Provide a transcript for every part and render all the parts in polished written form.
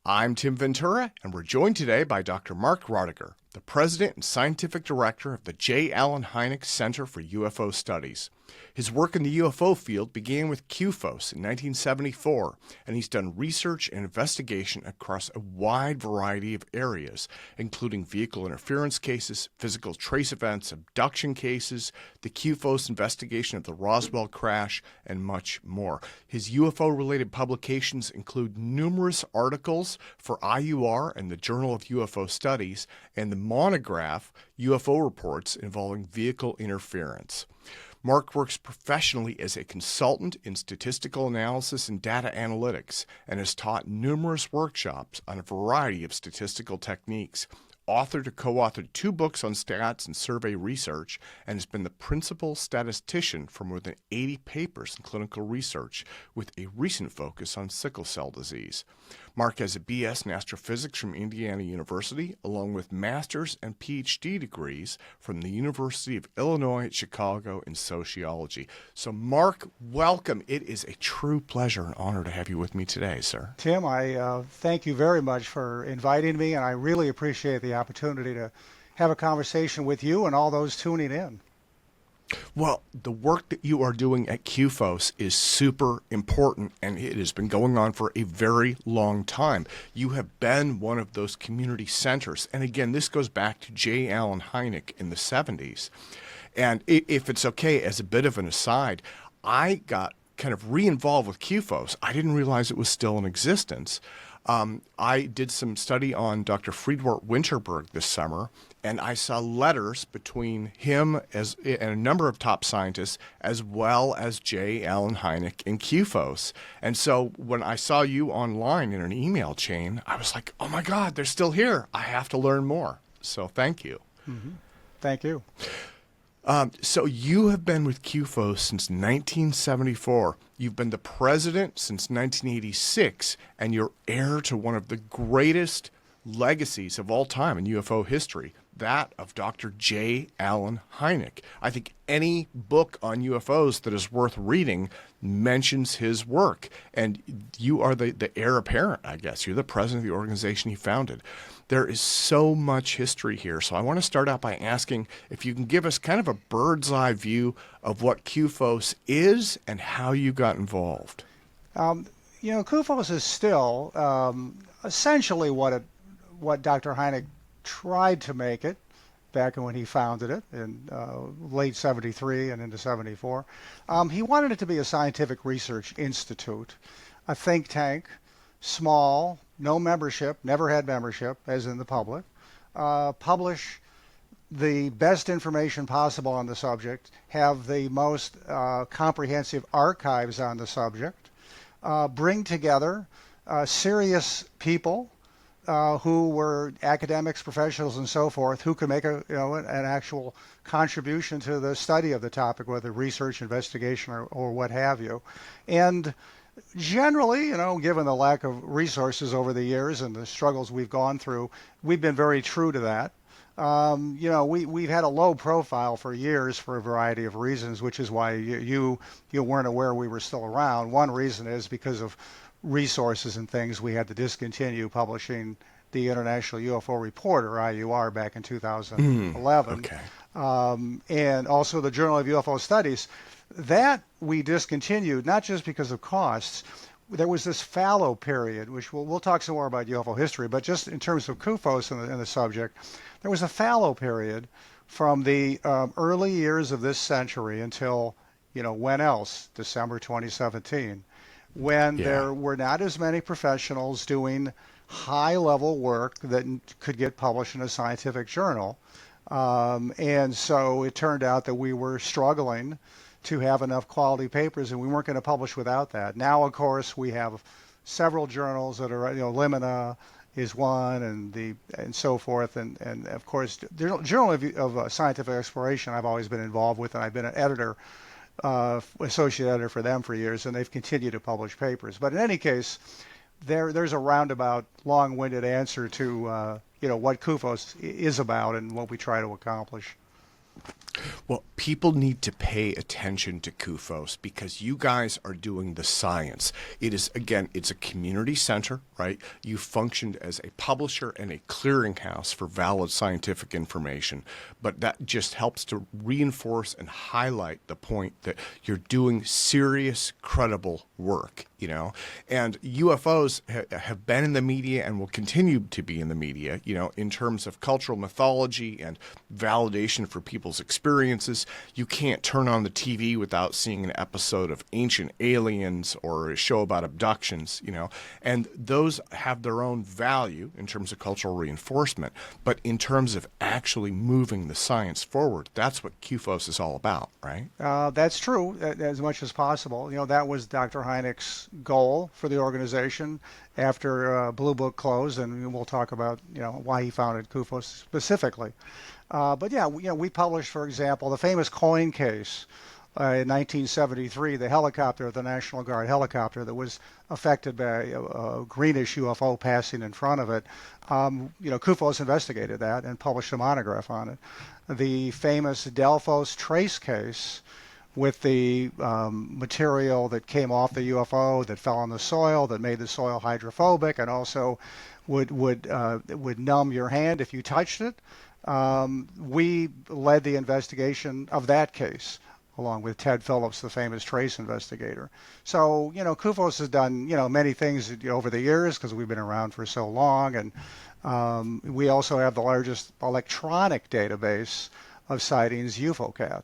I'm Tim Ventura, and we're joined today by Dr. Mark Rodeghier, the President and Scientific Director of the J. Allen Hynek Center for UFO Studies. His work in the UFO field began with CUFOS in 1974, and he's done research and investigation across a wide variety of areas, including vehicle interference cases, physical trace events, abduction cases, the CUFOS investigation of the Roswell crash, and much more. His UFO-related publications include numerous articles for IUR and the Journal of UFO Studies, and the monograph UFO Reports involving vehicle interference. Mark works professionally as a consultant in statistical analysis and data analytics and has taught numerous workshops on a variety of statistical techniques, authored or co-authored 2 books on stats and survey research, and has been the principal statistician for more than 80 papers in clinical research, with a recent focus on sickle cell disease. Mark has a BS in astrophysics from Indiana University, along with master's and PhD degrees from the University of Illinois at Chicago in sociology. So Mark, welcome. It is a true pleasure and honor to have you with me today, sir. Tim, I thank you very much for inviting me, and I really appreciate the opportunity to have a conversation with you and all those tuning in. Well, the work that you are doing at CUFOS is super important, and it has been going on for a very long time. You have been one of those community centers. And again, this goes back to J. Allen Hynek in the 70s. And if it's okay, as a bit of an aside, I got kind of re-involved with CUFOS. I didn't realize it was still in existence. I did some study on Dr. Friedwart Winterberg this summer, and I saw letters between him and a number of top scientists, as well as J. Allen Hynek and CUFOS. And so when I saw you online in an email chain, I was like, oh my God, they're still here. I have to learn more. So thank you. Mm-hmm. Thank you. So you have been with CUFOS since 1974. You've been the president since 1986, and you're heir to one of the greatest legacies of all time in UFO history, that of Dr. J. Allen Hynek. I think any book on UFOs that is worth reading mentions his work, and you are the heir apparent, I guess. You're the president of the organization he founded. There is so much history here, so I want to start out by asking if you can give us kind of a bird's eye view of what CUFOS is and how you got involved. CUFOS is still essentially what Dr. Hynek tried to make it back when he founded it in late 73 and into 74. He wanted it to be a scientific research institute, a think tank, small, no membership, never had membership, as in the public, publish the best information possible on the subject, have the most comprehensive archives on the subject, bring together serious people who were academics, professionals, and so forth, who could make an actual contribution to the study of the topic, whether research, investigation, or what have you. And generally, given the lack of resources over the years and the struggles we've gone through, we've been very true to that. We've had a low profile for years for a variety of reasons, which is why you weren't aware we were still around. One reason is because of resources and things. We had to discontinue publishing the International UFO Report, or IUR, back in 2011. Okay. And also the Journal of UFO Studies. That we discontinued, not just because of costs. There was this fallow period, which we'll talk some more about UFO history, but just in terms of CUFOS and the subject, there was a fallow period from the early years of this century until, when else? December 2017, when there were not as many professionals doing high-level work that could get published in a scientific journal. And so it turned out that we were struggling to have enough quality papers, and we weren't going to publish without that. Now, of course, we have several journals that are, Limina is one, and so forth, and of course, the Journal of Scientific Exploration I've always been involved with, and I've been an editor, associate editor for them for years, and they've continued to publish papers. But in any case, there's a roundabout, long-winded answer to what CUFOS is about and what we try to accomplish. Well, people need to pay attention to CUFOS because you guys are doing the science. It is, again, it's a community center, right? You functioned as a publisher and a clearinghouse for valid scientific information, but that just helps to reinforce and highlight the point that you're doing serious, credible work, you know? And UFOs have been in the media and will continue to be in the media, you know, in terms of cultural mythology and validation for people's experiences. You can't turn on the TV without seeing an episode of Ancient Aliens or a show about abductions, you know, and those have their own value in terms of cultural reinforcement. But in terms of actually moving the science forward, that's what CUFOS is all about, right? That's true, as much as possible. You know, that was Dr. Hynek's goal for the organization after Blue Book closed, and we'll talk about, you know, why he founded CUFOS specifically. But yeah, we published, for example, the famous coin case in 1973, the helicopter, the National Guard helicopter that was affected by a greenish UFO passing in front of it. CUFOS investigated that and published a monograph on it. The famous Delphos trace case with the material that came off the UFO that fell on the soil, that made the soil hydrophobic, and also would numb your hand if you touched it. We led the investigation of that case, along with Ted Phillips, the famous trace investigator. So, you know, CUFOS has done, you know, many things over the years because we've been around for so long. And we also have the largest electronic database of sightings, UFOCat.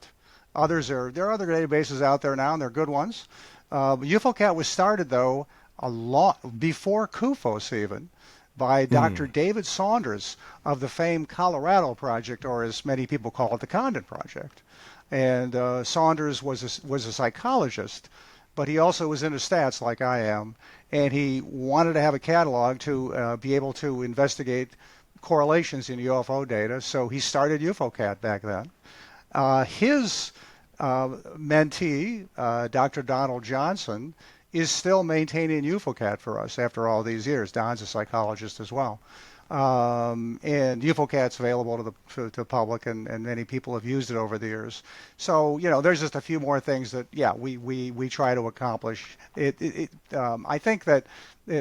There are other databases out there now, and they're good ones. UFOCat was started, though, a lot before CUFOS even, by Dr. David Saunders of the famed Colorado Project, or as many people call it, the Condon Project. And Saunders was a psychologist, but he also was into stats like I am, and he wanted to have a catalog to be able to investigate correlations in UFO data, so he started UFOCat back then. His mentee, Dr. Donald Johnson, is still maintaining UFOCat for us after all these years. Don's a psychologist as well. And UFOCat's available to the public, and many people have used it over the years. So, you know, there's just a few more things that, yeah, we try to accomplish. I think that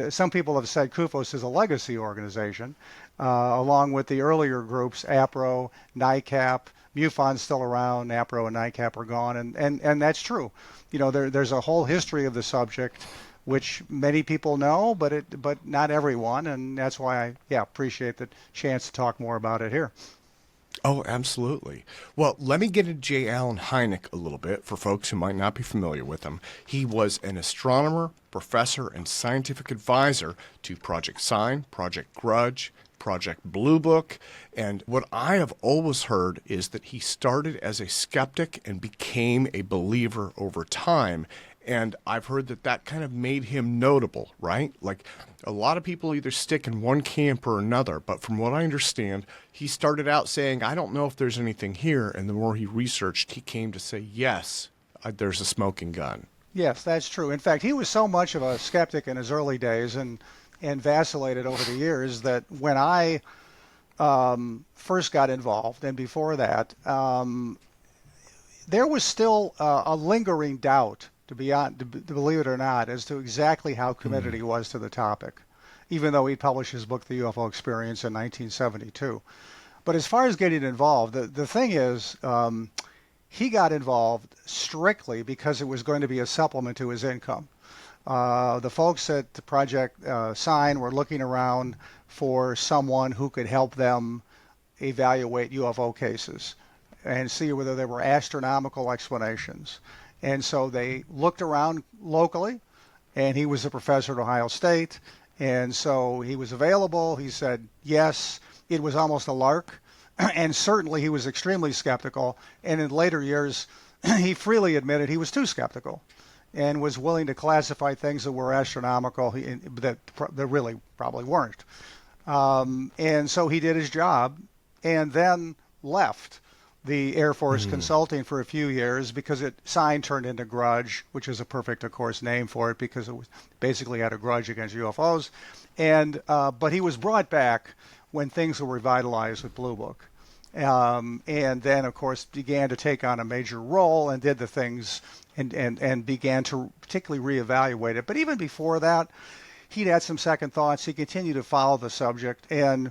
some people have said CUFOS is a legacy organization, along with the earlier groups, APRO, NICAP. MUFON's still around, NAPRO and NICAP are gone, and that's true. You know, there's a whole history of the subject, which many people know, but not everyone, and that's why I appreciate the chance to talk more about it here. Oh, absolutely. Well, let me get into J. Allen Hynek a little bit for folks who might not be familiar with him. He was an astronomer, professor, and scientific advisor to Project Sign, Project Grudge, Project Blue Book, and what I have always heard is that he started as a skeptic and became a believer over time. And I've heard that kind of made him notable, right? Like a lot of people either stick in one camp or another, but from what I understand, he started out saying, I don't know if there's anything here, and the more he researched, he came to say, yes, there's a smoking gun. Yes, that's true. In fact, he was so much of a skeptic in his early days and vacillated over the years that when I first got involved, and before that, there was still a lingering doubt, to believe it or not, as to exactly how committed he was to the topic, even though he published his book, The UFO Experience, in 1972. But as far as getting involved, the thing is, he got involved strictly because it was going to be a supplement to his income. The folks at the Project Sign were looking around for someone who could help them evaluate UFO cases and see whether there were astronomical explanations. And so they looked around locally, and he was a professor at Ohio State, and so he was available. He said yes. It was almost a lark, and certainly he was extremely skeptical, and in later years he freely admitted he was too skeptical and was willing to classify things that were astronomical that really probably weren't. And so he did his job and then left the Air Force Consulting for a few years because Sign turned into Grudge, which is a perfect, of course, name for it because it was basically had a grudge against UFOs. And but he was brought back when things were revitalized with Blue Book. And then, of course, began to take on a major role and did the things and began to particularly reevaluate it. But even before that, he'd had some second thoughts. He continued to follow the subject, and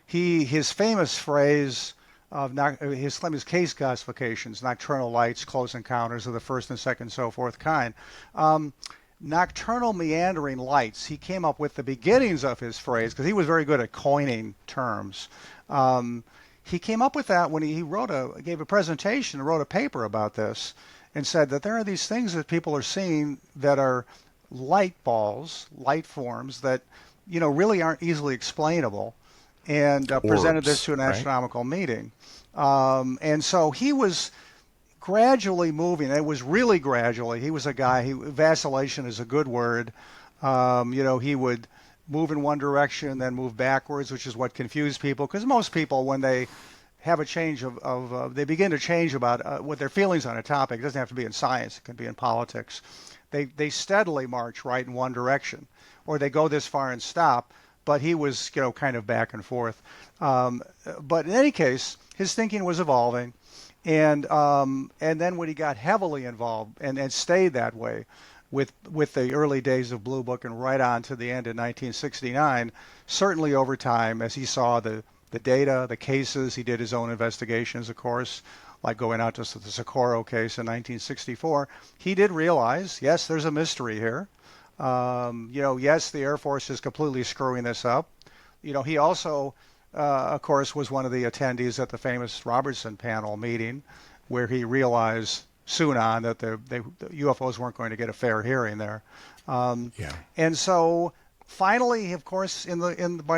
his famous phrase of his case classifications, nocturnal lights, close encounters of the first and second, so forth kind. Nocturnal meandering lights. He came up with the beginnings of his phrase because he was very good at coining terms. He came up with that when he gave a presentation, wrote a paper about this, and said that there are these things that people are seeing that are light balls, light forms that really aren't easily explainable, and presented this to an astronomical meeting. And so he was gradually moving. It was really gradually. He was a guy. Vacillation is a good word. He would move in one direction, then move backwards, which is what confused people. Because most people, when they have a change they begin to change about what their feelings on a topic. It doesn't have to be in science. It can be in politics. They steadily march right in one direction, or they go this far and stop. But he was, kind of back and forth. But in any case, his thinking was evolving, and then when he got heavily involved and stayed that way with the early days of Blue Book and right on to the end in 1969, certainly over time, as he saw the data, the cases, he did his own investigations, of course, like going out to the Socorro case in 1964. He did realize, yes, there's a mystery here. Yes, the Air Force is completely screwing this up. He also, of course, was one of the attendees at the famous Robertson panel meeting, where he realized soon on that the UFOs weren't going to get a fair hearing there. And so finally, of course, by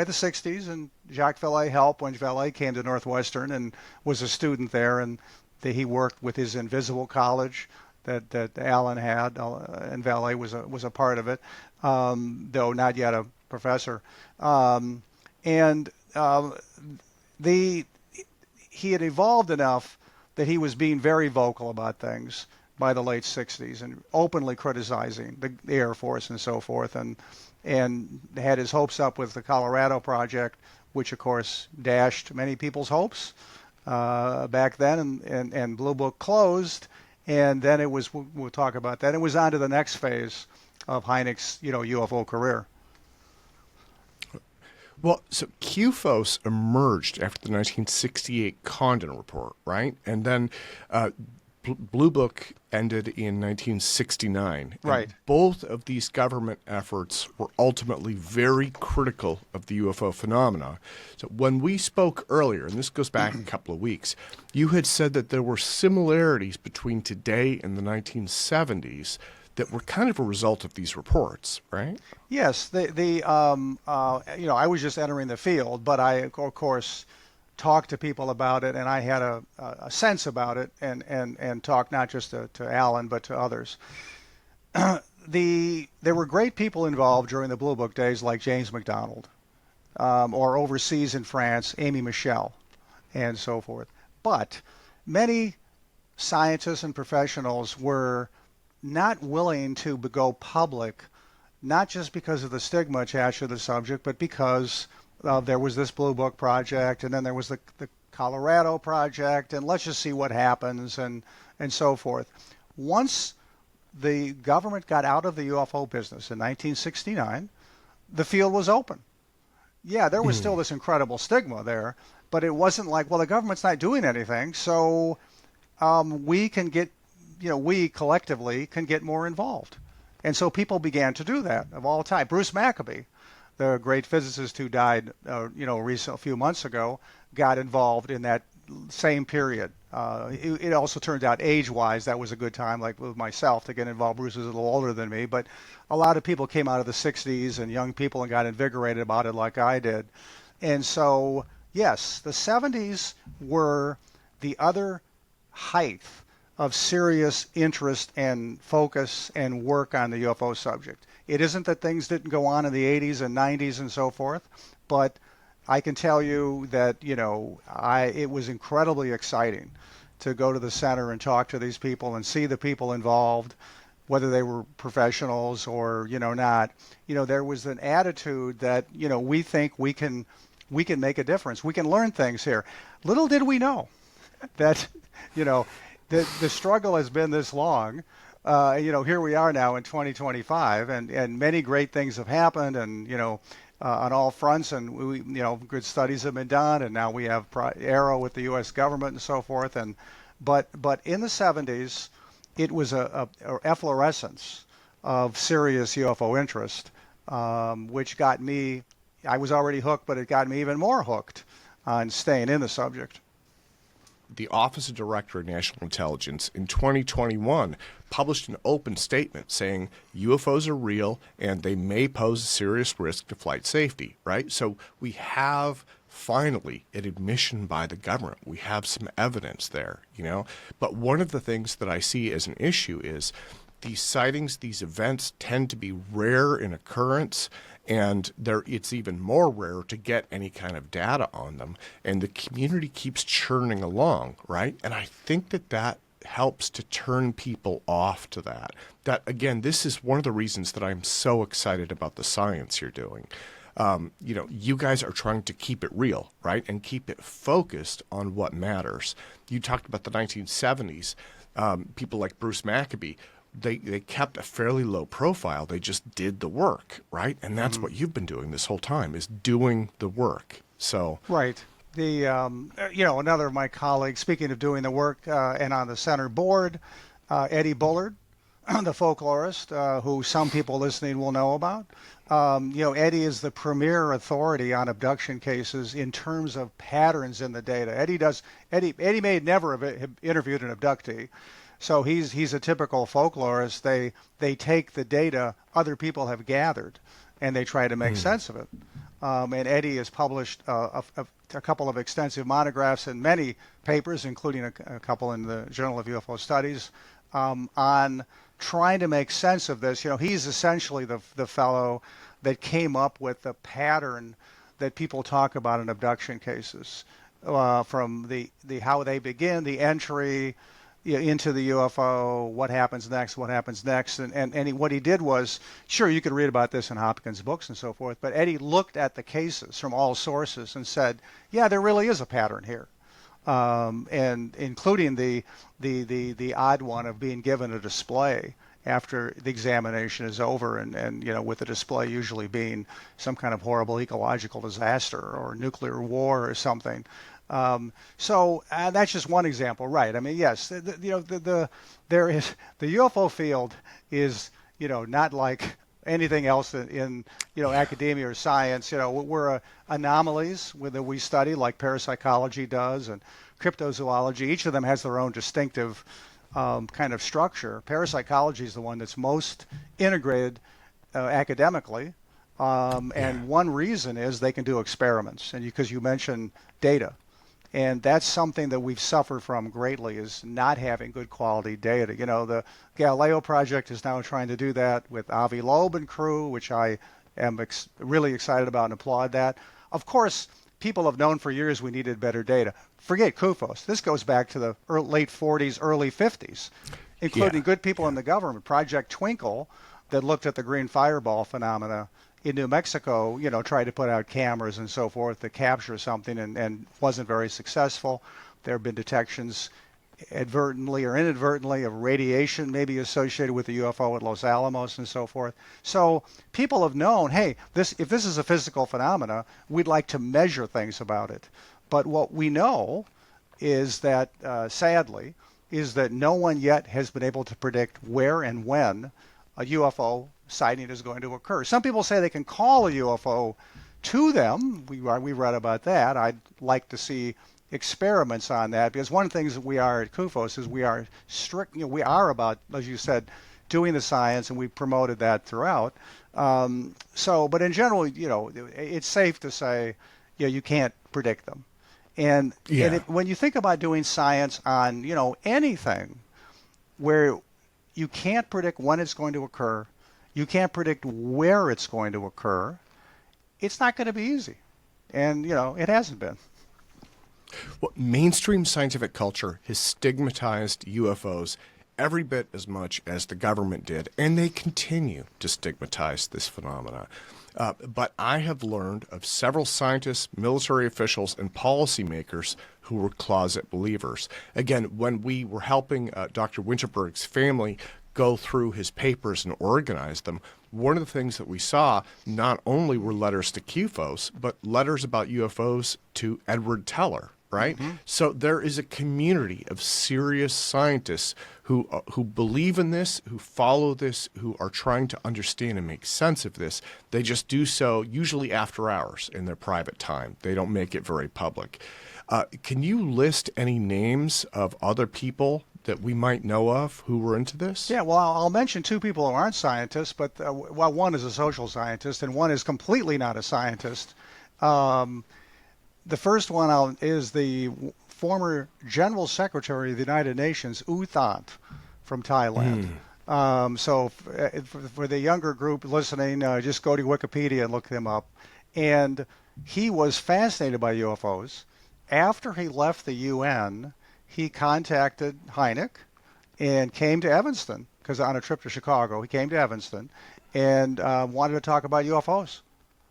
the 60s, and Jacques Vallée helped when Vallée came to Northwestern and was a student there, and he worked with his Invisible College that Alan had, and Vallée was a part of it, though not yet a professor. He had evolved enough that he was being very vocal about things by the late 60s and openly criticizing the Air Force and so forth, and had his hopes up with the Colorado project, which of course dashed many people's hopes back then, and Blue Book closed. And then we'll talk about that. It was on to the next phase of Hynek's, UFO career. Well, so CUFOS emerged after the 1968 Condon Report, right? And then Blue Book ended in 1969. Right. And both of these government efforts were ultimately very critical of the UFO phenomena. So when we spoke earlier, and this goes back a couple of weeks, you had said that there were similarities between today and the 1970s that were kind of a result of these reports, right? Yes. I was just entering the field, but I, of course, talked to people about it, and I had a sense about it, and talked not just to Alan, but to others. There were great people involved during the Blue Book days, like James MacDonald, or overseas in France, Amy Michel, and so forth. But many scientists and professionals were not willing to go public, not just because of the stigma attached to the subject, but because there was this Blue Book project, and then there was the Colorado project, and let's just see what happens, and so forth. Once the government got out of the UFO business in 1969, the field was open. Yeah, there was still this incredible stigma there, but it wasn't like, well, the government's not doing anything, so we can get, we collectively can get more involved. And so people began to do that of all time. Bruce Maccabee, the great physicist who died, a few months ago, got involved in that same period. It also turned out age-wise, that was a good time, like with myself, to get involved. Bruce is a little older than me, but a lot of people came out of the 60s and young people and got invigorated about it like I did. And so, yes, the 70s were the other height of serious interest and focus and work on the UFO subject. It isn't that things didn't go on in the 80s and 90s and so forth, but I can tell you that, it was incredibly exciting to go to the center and talk to these people and see the people involved, whether they were professionals or, not. There was an attitude that, we think we can we can make a difference. We can learn things here. Little did we know that, you know, the struggle has been this long. You know, here we are now in 2025, and many great things have happened, and, you know, on all fronts, and we, you know, good studies have been done, and now we have Arrow with the U.S. government and so forth. And but in the 70s, it was a efflorescence of serious UFO interest, which got me. I was already hooked, but it got me even more hooked on staying in the subject. The Office of Director of National Intelligence in 2021 published an open statement saying UFOs are real and they may pose a serious risk to flight safety, right? So we have finally an admission by the government. We have some evidence there, you know? But one of the things that I see as an issue is these sightings, these events tend to be rare in occurrence, and it's even more rare to get any kind of data on them. And the community keeps churning along, right? And I think that helps to turn people off to that. That, again, this is one of the reasons that I'm so excited about the science you're doing. You know, you guys are trying to keep it real, right? And keep it focused on what matters. You talked about the 1970s, people like Bruce Maccabee. They kept a fairly low profile. They just did the work, right? And that's what you've been doing this whole time, is doing the work. So right. The you know, another of my colleagues, speaking of doing the work, and on the center board, Eddie Bullard, the folklorist, who some people listening will know about. You know, Eddie is the premier authority on abduction cases in terms of patterns in the data. Eddie may never have interviewed an abductee. So he's a typical folklorist. They take the data other people have gathered, and they try to make sense of it. And Eddie has published a couple of extensive monographs and many papers, including a couple in the Journal of UFO Studies, on trying to make sense of this. You know, he's essentially the fellow that came up with the pattern that people talk about in abduction cases, from the how they begin, the entry into the UFO, what happens next, and what he did was, sure, you could read about this in Hopkins' books and so forth, but Eddie looked at the cases from all sources and said, yeah, there really is a pattern here, and including the odd one of being given a display after the examination is over, and you know, with the display usually being some kind of horrible ecological disaster or nuclear war or something. So that's just one example, right? I mean, yes, you know, the UFO field is, you know, not like anything else in you know, academia or science. You know, we're anomalies that we study, like parapsychology does and cryptozoology. Each of them has their own distinctive kind of structure. Parapsychology is the one that's most integrated academically, and one reason is they can do experiments, and because you mentioned data. And that's something that we've suffered from greatly, is not having good quality data. You know, the Galileo project is now trying to do that with Avi Loeb and crew, which I am really excited about and applaud that. Of course, people have known for years we needed better data. Forget CUFOS. This goes back to the late 40s, early 50s, including good people in the government. Project Twinkle, that looked at the green fireball phenomena in New Mexico, you know, tried to put out cameras and so forth to capture something, and wasn't very successful. There have been detections, advertently or inadvertently, of radiation maybe associated with the UFO at Los Alamos and so forth. So people have known, hey, if this is a physical phenomena, we'd like to measure things about it. But what we know is that, sadly, is that no one yet has been able to predict where and when a UFO sighting is going to occur. Some people say they can call a UFO to them. We read about that. I'd like to see experiments on that, because one of the things that we are at CUFOS is we are strict. You know, we are about, as you said, doing the science, and we promoted that throughout. But in general, you know, it's safe to say, you know, you can't predict them. And, when you think about doing science on, you know, anything where you can't predict when it's going to occur, you can't predict where it's going to occur, it's not going to be easy. And, you know, it hasn't been. Well, mainstream scientific culture has stigmatized UFOs every bit as much as the government did, and they continue to stigmatize this phenomena. But I have learned of several scientists, military officials, and policymakers who were closet believers. Again, when we were helping Dr. Winterberg's family go through his papers and organize them, one of the things that we saw not only were letters to CUFOS, but letters about UFOs to Edward Teller, right? Mm-hmm. So there is a community of serious scientists who believe in this, who follow this, who are trying to understand and make sense of this. They just do so usually after hours in their private time. They don't make it very public. Can you list any names of other people that we might know of who were into this? Yeah, well, I'll mention two people who aren't scientists, but one is a social scientist and one is completely not a scientist. The first one is the former General Secretary of the United Nations, U Thant, from Thailand. So for the younger group listening, just go to Wikipedia and look him up. And he was fascinated by UFOs. After he left the UN, he contacted Hynek and came to Evanston, because on a trip to Chicago, he came to Evanston and wanted to talk about UFOs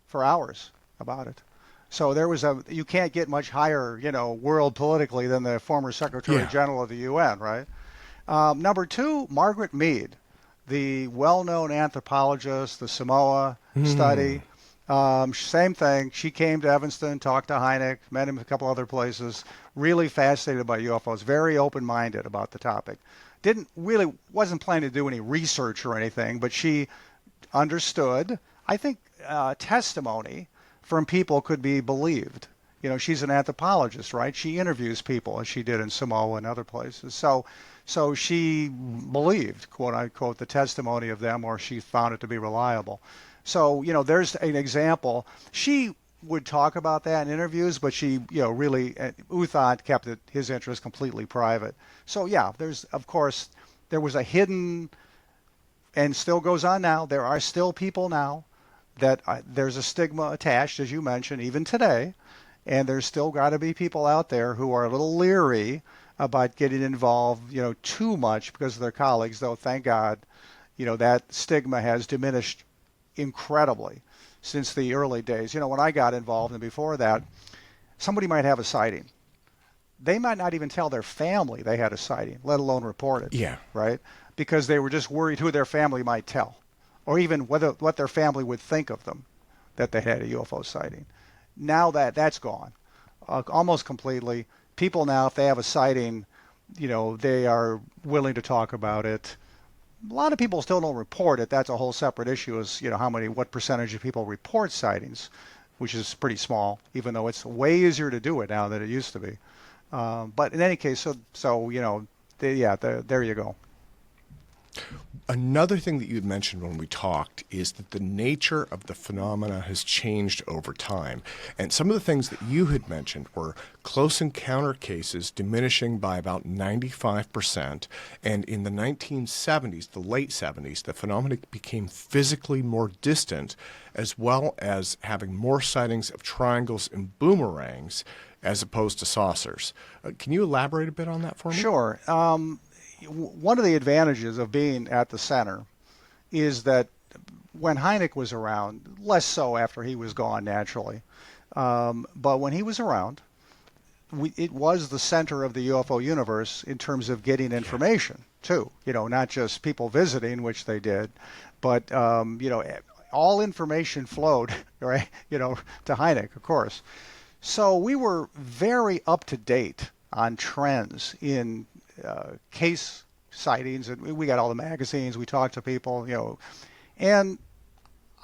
for hours about it. So you can't get much higher, world politically than the former Secretary General of the UN, right? Number two, Margaret Mead, the well-known anthropologist, the Samoa study. Same thing. She came to Evanston, talked to Hynek, met him a couple other places. Really fascinated by UFOs, very open-minded about the topic. Wasn't planning to do any research or anything, but she understood. I think testimony from people could be believed. She's an anthropologist, right? She interviews people, as she did in Samoa and other places. So she believed, quote unquote, the testimony of them, or she found it to be reliable. So, there's an example. She would talk about that in interviews, but she, really, U Thant kept his interest completely private. So, yeah, there was a hidden, and still goes on now, there are still people now that there's a stigma attached, as you mentioned, even today, and there's still got to be people out there who are a little leery about getting involved, too much because of their colleagues, though, thank God, that stigma has diminished incredibly since the early days. When I got involved and before that, somebody might have a sighting. They might not even tell their family they had a sighting, let alone report it. Yeah. Right? Because they were just worried who their family might tell, or even what their family would think of them, that they had a UFO sighting. Now that's gone, almost completely. People now, if they have a sighting, they are willing to talk about it. A lot of people still don't report it. That's a whole separate issue, is what percentage of people report sightings, which is pretty small, even though it's way easier to do it now than it used to be. But in any case, there you go. Another thing that you had mentioned when we talked is that the nature of the phenomena has changed over time. And some of the things that you had mentioned were close encounter cases diminishing by about 95%. And in the 1970s, the late 70s, the phenomena became physically more distant, as well as having more sightings of triangles and boomerangs as opposed to saucers. Can you elaborate a bit on that for me? Sure. One of the advantages of being at the center is that when Hynek was around, less so after he was gone naturally, but when he was around, it was the center of the UFO universe in terms of getting information too. Not just people visiting, which they did, but all information flowed right, to Hynek, of course. So we were very up to date on trends in case sightings, and we got all the magazines. We talked to people, and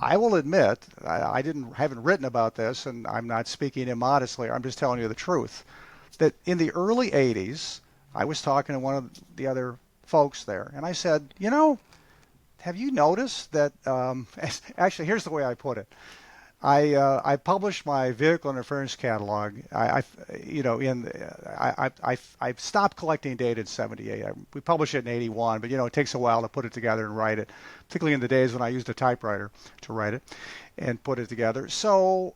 I will admit I haven't written about this, and I'm not speaking immodestly. I'm just telling you the truth. That in the early '80s, I was talking to one of the other folks there, and I said, have you noticed that? Actually, here's the way I put it. I published my vehicle interference catalog. I stopped collecting data in '78. We published it in '81, but it takes a while to put it together and write it, particularly in the days when I used a typewriter to write it and put it together. So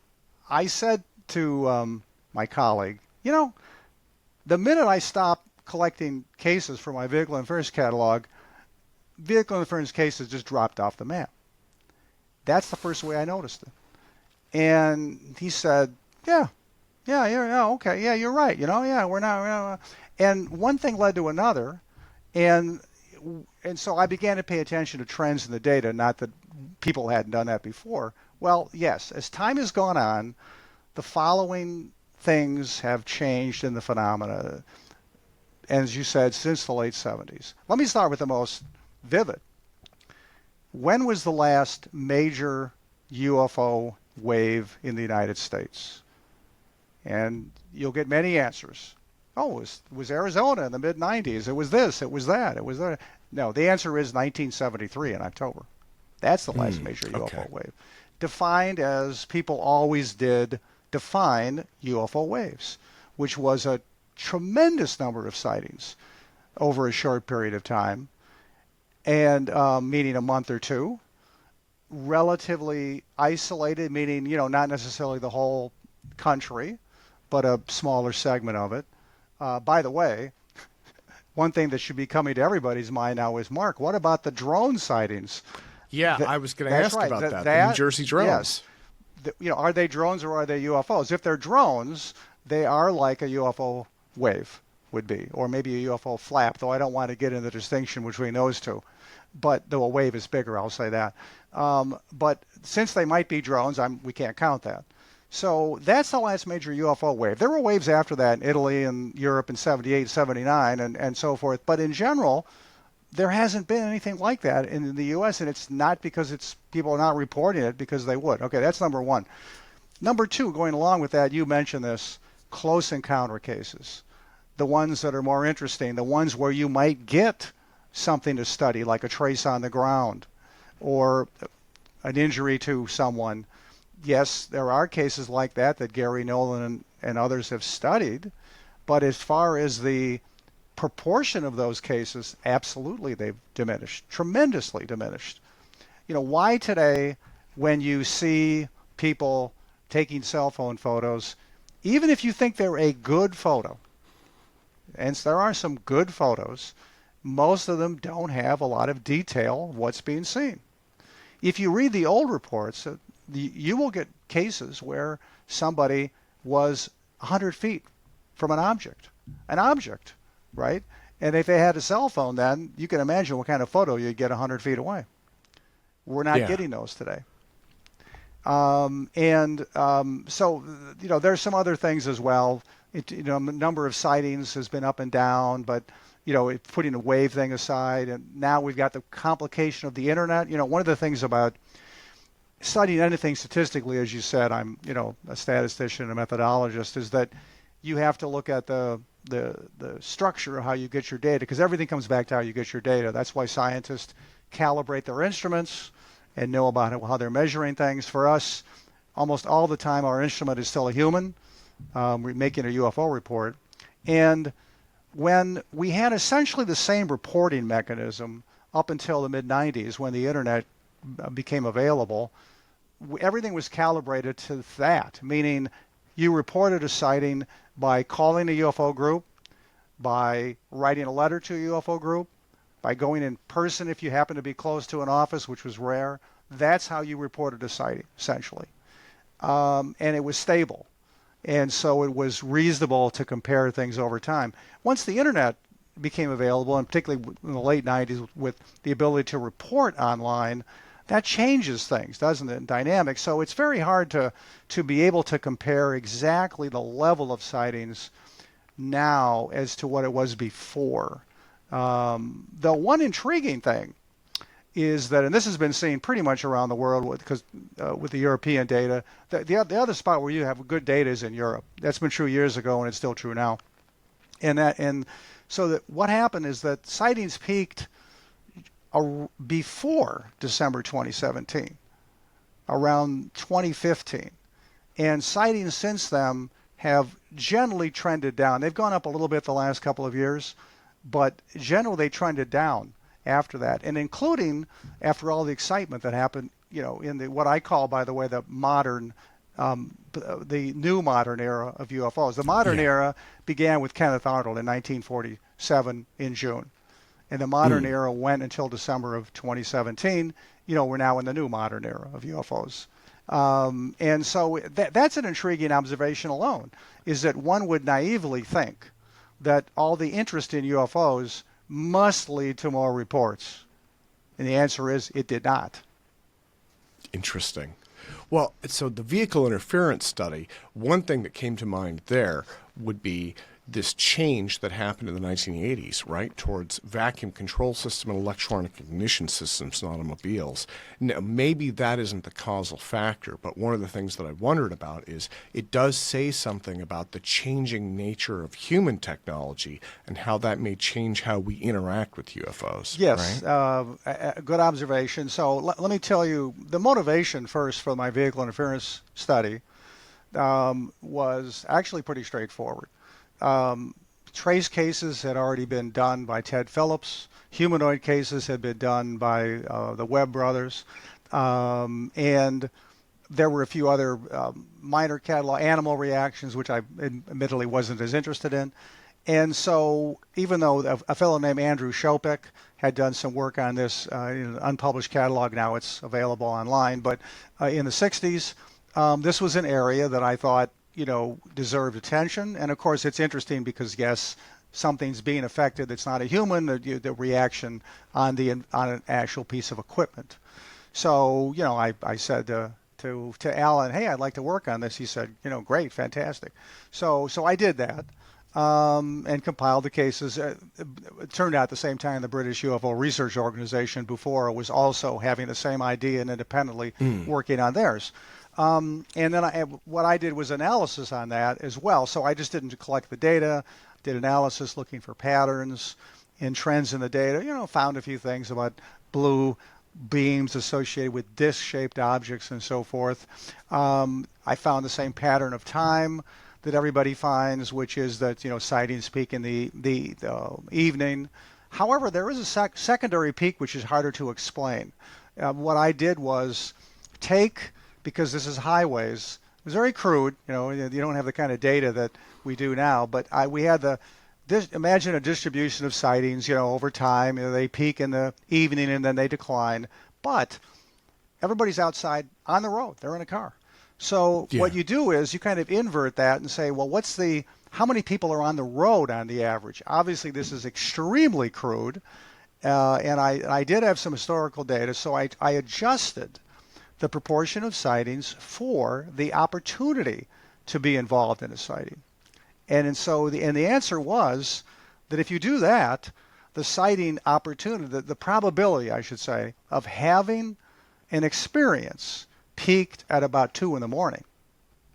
I said to my colleague, the minute I stopped collecting cases for my vehicle interference catalog, vehicle interference cases just dropped off the map. That's the first way I noticed it. And he said, yeah, yeah, okay, yeah, you're right. Yeah, we're not. And one thing led to another, and so I began to pay attention to trends in the data. Not that people hadn't done that before. Well, yes, as time has gone on, the following things have changed in the phenomena, as you said, since the late 70s. Let me start with the most vivid. When was the last major UFO wave in the United States? And you'll get many answers. Oh, it was Arizona in the mid-90s. It was this, it was that, it was that. No, the answer is 1973 in October. That's the last major UFO wave. Defined as people always did define UFO waves, which was a tremendous number of sightings over a short period of time, and meaning a month or two. Relatively isolated, meaning, not necessarily the whole country, but a smaller segment of it. By the way, one thing that should be coming to everybody's mind now is, Mark, what about the drone sightings? Yeah, I was going to ask right. about that. The New Jersey drones. Yes. Are they drones or are they UFOs? If they're drones, they are like a UFO wave would be, or maybe a UFO flap, though I don't want to get into the distinction between those two. But though a wave is bigger, I'll say that. But since they might be drones, we can't count that. So that's the last major UFO wave. There were waves after that in Italy and Europe in 78, 79, and so forth. But in general, there hasn't been anything like that in the U.S., and it's not because people are not reporting it, because they would. Okay, that's number one. Number two, going along with that, you mentioned this, close encounter cases. The ones that are more interesting, the ones where you might get something to study, like a trace on the ground or an injury to someone. Yes, there are cases like that Gary Nolan and others have studied, but as far as the proportion of those cases, absolutely they've diminished, tremendously diminished. Why today, when you see people taking cell phone photos, even if you think they're a good photo, and there are some good photos, most of them don't have a lot of detail of what's being seen. If you read the old reports, you will get cases where somebody was 100 feet from an object, right? And if they had a cell phone, then you can imagine what kind of photo you'd get 100 feet away. We're not getting those today. So, there's some other things as well. Number of sightings has been up and down, but, putting a wave thing aside, and now we've got the complication of the internet. One of the things about studying anything statistically, as you said, I'm, a statistician, a methodologist, is that you have to look at the structure of how you get your data, because everything comes back to how you get your data. That's why scientists calibrate their instruments and know about how they're measuring things. For us, almost all the time, our instrument is still a human. We're making a UFO report. And when we had essentially the same reporting mechanism up until the mid-90s, when the internet became available, everything was calibrated to that, meaning you reported a sighting by calling a UFO group, by writing a letter to a UFO group, by going in person if you happen to be close to an office, which was rare. That's how you reported a sighting, essentially. And it was stable. And so it was reasonable to compare things over time. Once the internet became available, and particularly in the late 90s with the ability to report online, that changes things, doesn't it, in dynamics. So it's very hard to be able to compare exactly the level of sightings now as to what it was before. The one intriguing thing is that, and this has been seen pretty much around the world with the European data, the other spot where you have good data is in Europe. That's been true years ago, and it's still true now. And so that what happened is that sightings peaked before December 2017, around 2015. And sightings since then have generally trended down. They've gone up a little bit the last couple of years, but generally they trended down after that, and including after all the excitement that happened, in what I call, by the way, the new modern era of UFOs. The modern era began with Kenneth Arnold in 1947 in June. And the modern era went until December of 2017. We're now in the new modern era of UFOs. And so that's an intriguing observation alone, is that one would naively think that all the interest in UFOs must lead to more reports. And the answer is it did not. Interesting. Well, so the vehicle interference study, one thing that came to mind there would be this change that happened in the 1980s, right, towards vacuum control system and electronic ignition systems in automobiles. Now, maybe that isn't the causal factor, but one of the things that I wondered about is it does say something about the changing nature of human technology and how that may change how we interact with UFOs. Yes, right? a good observation. So let me tell you, the motivation first for my vehicle interference study was actually pretty straightforward. Trace cases had already been done by Ted Phillips. Humanoid cases had been done by the Webb brothers. And there were a few other minor catalog animal reactions, which I admittedly wasn't as interested in. And so even though a fellow named Andrew Shopek had done some work on this in an unpublished catalog, now it's available online, but in the 60s, this was an area that I thought deserved attention. And of course, it's interesting because, yes, something's being affected that's not a human, the reaction on an actual piece of equipment. So, I said to Alan, hey, I'd like to work on this. He said, great, fantastic. So I did that and compiled the cases. It turned out at the same time the British UFO Research Organization, before, was also having the same idea and independently working on theirs. And then what I did was analysis on that as well. So I just didn't collect the data, did analysis looking for patterns and trends in the data, found a few things about blue beams associated with disc-shaped objects and so forth. I found the same pattern of time that everybody finds, which is that, sightings peak in the evening. However, there is a secondary peak which is harder to explain. What I did was because this is highways, it was very crude, you don't have the kind of data that we do now, but we had imagine a distribution of sightings, over time. They peak in the evening and then they decline, but everybody's outside on the road. They're in a car. So what you do is you kind of invert that and say, well, how many people are on the road on the average? Obviously, this is extremely crude, and I did have some historical data, so I adjusted the proportion of sightings for the opportunity to be involved in a sighting. And so the answer was that if you do that, the sighting opportunity, the probability, I should say, of having an experience peaked at about 2 in the morning,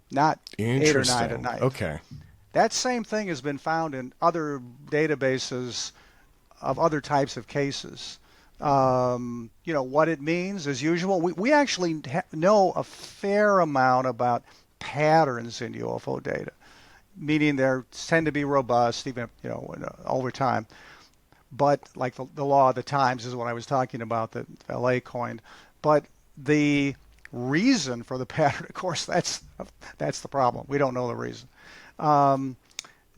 not 8 or 9 at night. Okay. That same thing has been found in other databases of other types of cases. What it means, as usual, we actually know a fair amount about patterns in UFO data, meaning they tend to be robust, even over time. But like the law of the times is what I was talking about that LA coined. But the reason for the pattern, of course, that's the problem. We don't know the reason.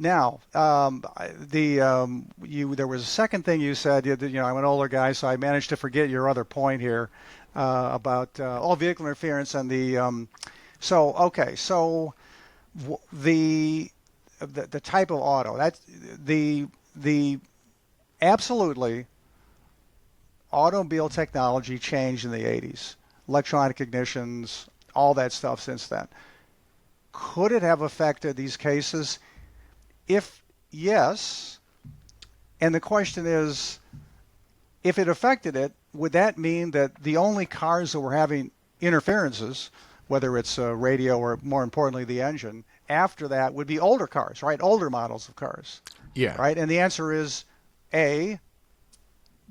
Now, there was a second thing you said. I'm an older guy, so I managed to forget your other point here about vehicle interference and the. So the type of auto, that's the absolutely automobile technology changed in the 80s. Electronic ignitions, all that stuff since then. Could it have affected these cases? If yes, and the question is, if it affected it, would that mean that the only cars that were having interferences, whether it's radio or more importantly the engine, after that would be older cars, right? Older models of cars. Yeah. Right? And the answer is A,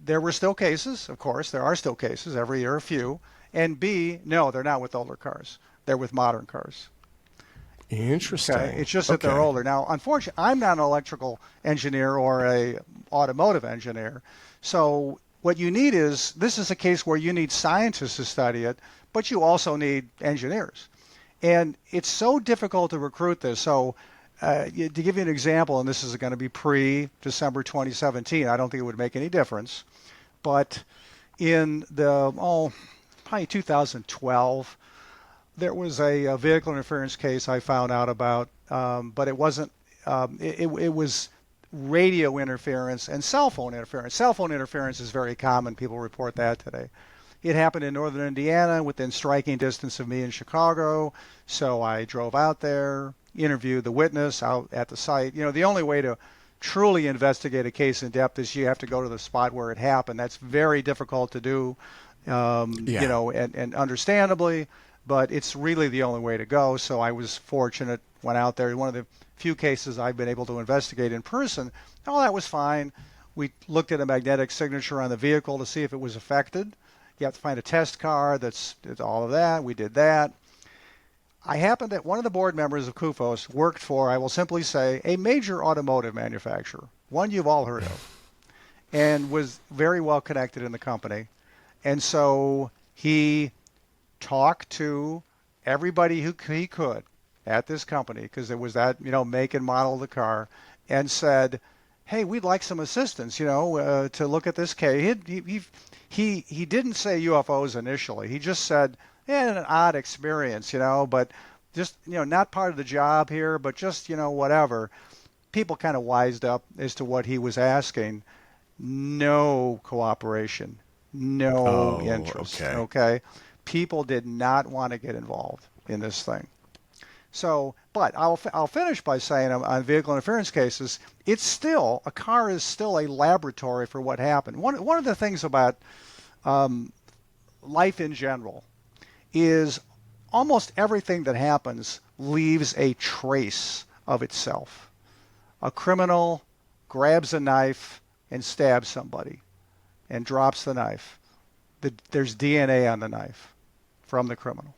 there were still cases, of course, there are still cases, every year a few, and B, no, they're not with older cars. They're with modern cars. Interesting. Okay. It's just that they're older. Now, unfortunately, I'm not an electrical engineer or a automotive engineer. So what you need is, this is a case where you need scientists to study it, but you also need engineers. And it's so difficult to recruit this. So To give you an example, and this is going to be pre-December 2017, I don't think it would make any difference, but in the, probably 2012, there was a vehicle interference case I found out about, but it wasn't, it was radio interference and cell phone interference. Cell phone interference is very common. People report that today. It happened in northern Indiana within striking distance of me in Chicago. So I drove out there, interviewed the witness out at the site. You know, the only way to truly investigate a case in depth is you have to go to the spot where it happened. That's very difficult to do, you know, and understandably, but it's really the only way to go. So I was fortunate, went out there. One of the few cases I've been able to investigate in person. All that was fine. We looked at a magnetic signature on the vehicle to see if it was affected. You have to find a test car that's all of that. We did that. I happened that one of the board members of CUFOS worked for, I will simply say, a major automotive manufacturer, one you've all heard of, and was very well connected in the company. And so he talked to everybody who he could at this company, because it was that, you know, make and model of the car, and said, hey, we'd like some assistance, you know, to look at this case. He didn't say UFOs initially. He just said, an odd experience, you know, but just, you know, not part of the job here, but just, you know, whatever. People kind of wised up as to what he was asking. No cooperation, no interest. Okay. People did not want to get involved in this thing. So, but I'll finish by saying on vehicle interference cases, it's still, a car is still a laboratory for what happened. One of the things about life in general is almost everything that happens leaves a trace of itself. A criminal grabs a knife and stabs somebody and drops the knife. There's DNA on the knife from the criminal.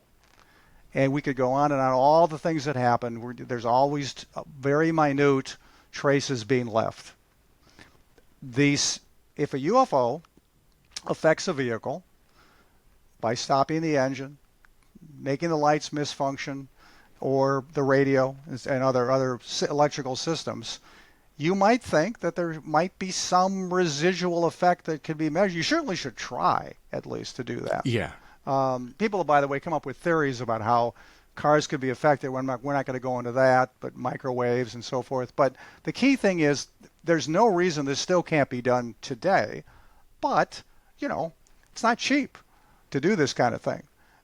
And we could go on and on, all the things that happen. There's always very minute traces being left. If a UFO affects a vehicle by stopping the engine, making the lights misfunction, or the radio and other electrical systems, you might think that there might be some residual effect that could be measured. You certainly should try, at least, to do that. Yeah. People, by the way, come up with theories about how cars could be affected. We're not going to go into that, but microwaves and so forth. But the key thing is there's no reason this still can't be done today. But, you know, it's not cheap to do this kind of thing.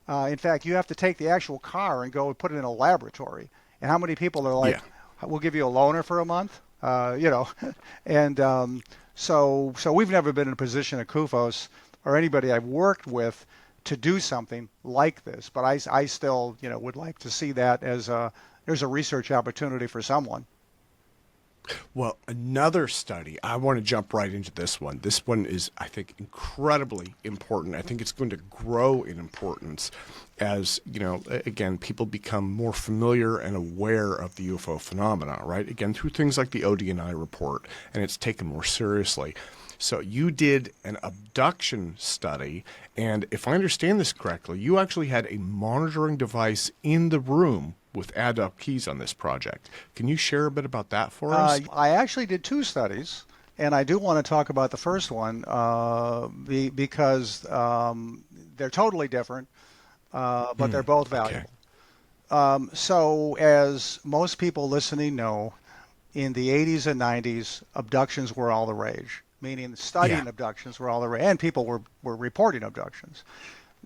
In fact, you have to take the actual car and go and put it in a laboratory. And how many people are like, we'll give you a loaner for a month? You know, and so we've never been in a position at CUFOS or anybody I've worked with to do something like this, but I still, you know, would like to see that as there's a research opportunity for someone. Well, another study, I want to jump right into this one. This one is, I think, incredibly important. I think it's going to grow in importance as, you know, again, people become more familiar and aware of the UFO phenomena, right? Again, through things like the ODNI report, and it's taken more seriously. So you did an abduction study, and if I understand this correctly, you actually had a monitoring device in the room with abductees on this project. Can you share a bit about that for us? I actually did two studies, and I do want to talk about the first one because they're totally different, but they're both valuable. Okay. So as most people listening know, in the 80s and 90s, abductions were all the rage. Meaning studying abductions were all the rage, and people were reporting abductions.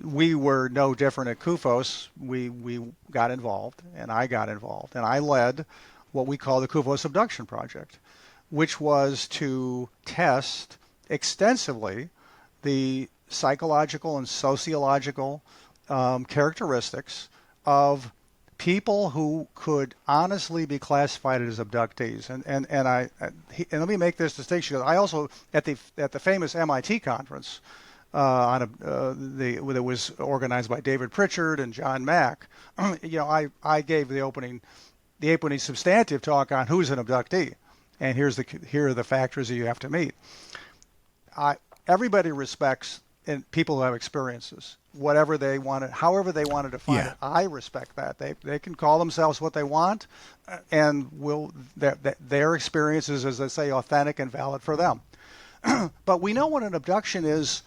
We were no different at CUFOS. We got involved, and I got involved, and I led what we call the CUFOS Abduction Project, which was to test extensively the psychological and sociological characteristics of people who could honestly be classified as abductees, and let me make this distinction. I also at the famous MIT conference that was organized by David Pritchard and John Mack. You know, I gave the opening substantive talk on who's an abductee, and here are the factors that you have to meet. Everybody respects people who have experiences, whatever they wanted, however they want to define it. I respect that. They can call themselves what they want, and their experience is, as they say, authentic and valid for them. But we know what an abduction is.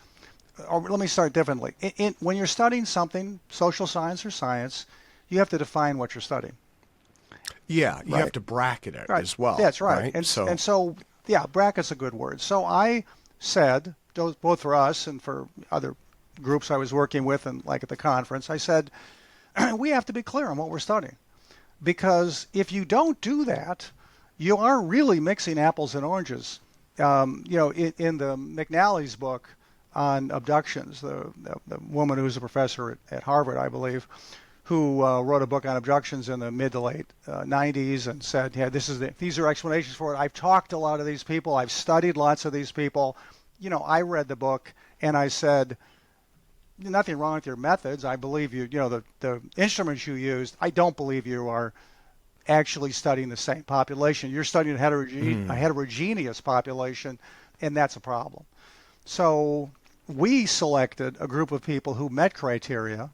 Or let me start differently. When you're studying something, social science or science, you have to define what you're studying. Yeah, you have to bracket it as well. That's right. And so, bracket's a good word. So I said, both for us and for other groups I was working with, and like at the conference, I said, we have to be clear on what we're studying. Because if you don't do that, you are really mixing apples and oranges. In the McNally's book on abductions, the woman who's a professor at Harvard, I believe, who wrote a book on abductions in the mid to late 90s and said, yeah, these are explanations for it. I've talked to a lot of these people. I've studied lots of these people. I read the book and I said, nothing wrong with your methods. I believe you, the instruments you used, I don't believe you are actually studying the same population. You're studying a heterogeneous population, and that's a problem. So we selected a group of people who met criteria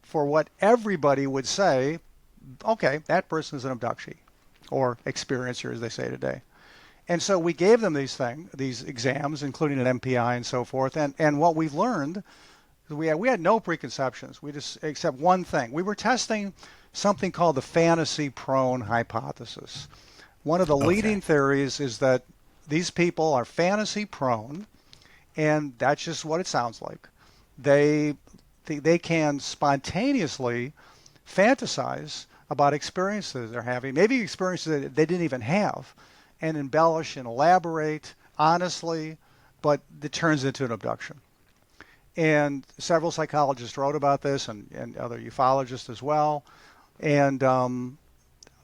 for what everybody would say, okay, that person is an abductee or experiencer, as they say today. And so we gave them these exams, including an MPI and so forth. And what we learned, we had no preconceptions. We just, except one thing. We were testing something called the fantasy-prone hypothesis. One of the leading theories is that these people are fantasy-prone, and that's just what it sounds like. They can spontaneously fantasize about experiences they're having, maybe experiences that they didn't even have, and embellish and elaborate honestly, but it turns into an abduction. And several psychologists wrote about this, and other ufologists as well. And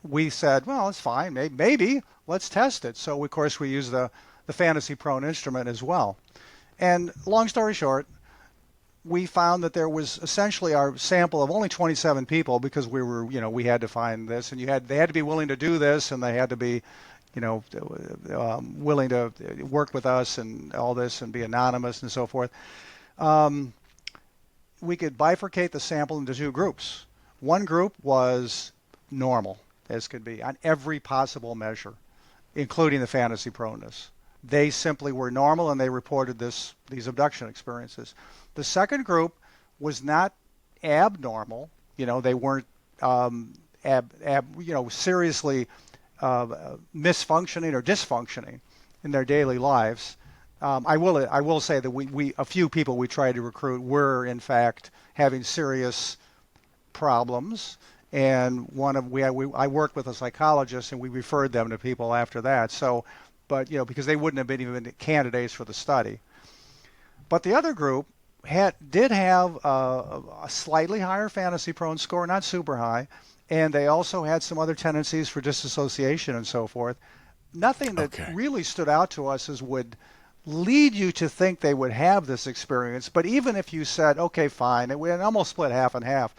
we said, well, it's fine. Maybe let's test it. So, of course, we use the fantasy-prone instrument as well. And long story short, we found that there was essentially our sample of only 27 people, because we had to find this, and they had to be willing to do this, and they had to be, willing to work with us and all this and be anonymous and so forth. We could bifurcate the sample into two groups. One group was normal, as could be, on every possible measure, including the fantasy proneness. They simply were normal, and they reported these abduction experiences. The second group was not abnormal. They weren't seriously misfunctioning or dysfunctioning in their daily lives. I will say that a few people we tried to recruit were in fact having serious problems, and I worked with a psychologist, and we referred them to people after that. So, but because they wouldn't have been even candidates for the study. But the other group did have a slightly higher fantasy-prone score, not super high, and they also had some other tendencies for disassociation and so forth. Nothing that really stood out to us as would lead you to think they would have this experience. But even if you said, okay, fine, we almost split half and half.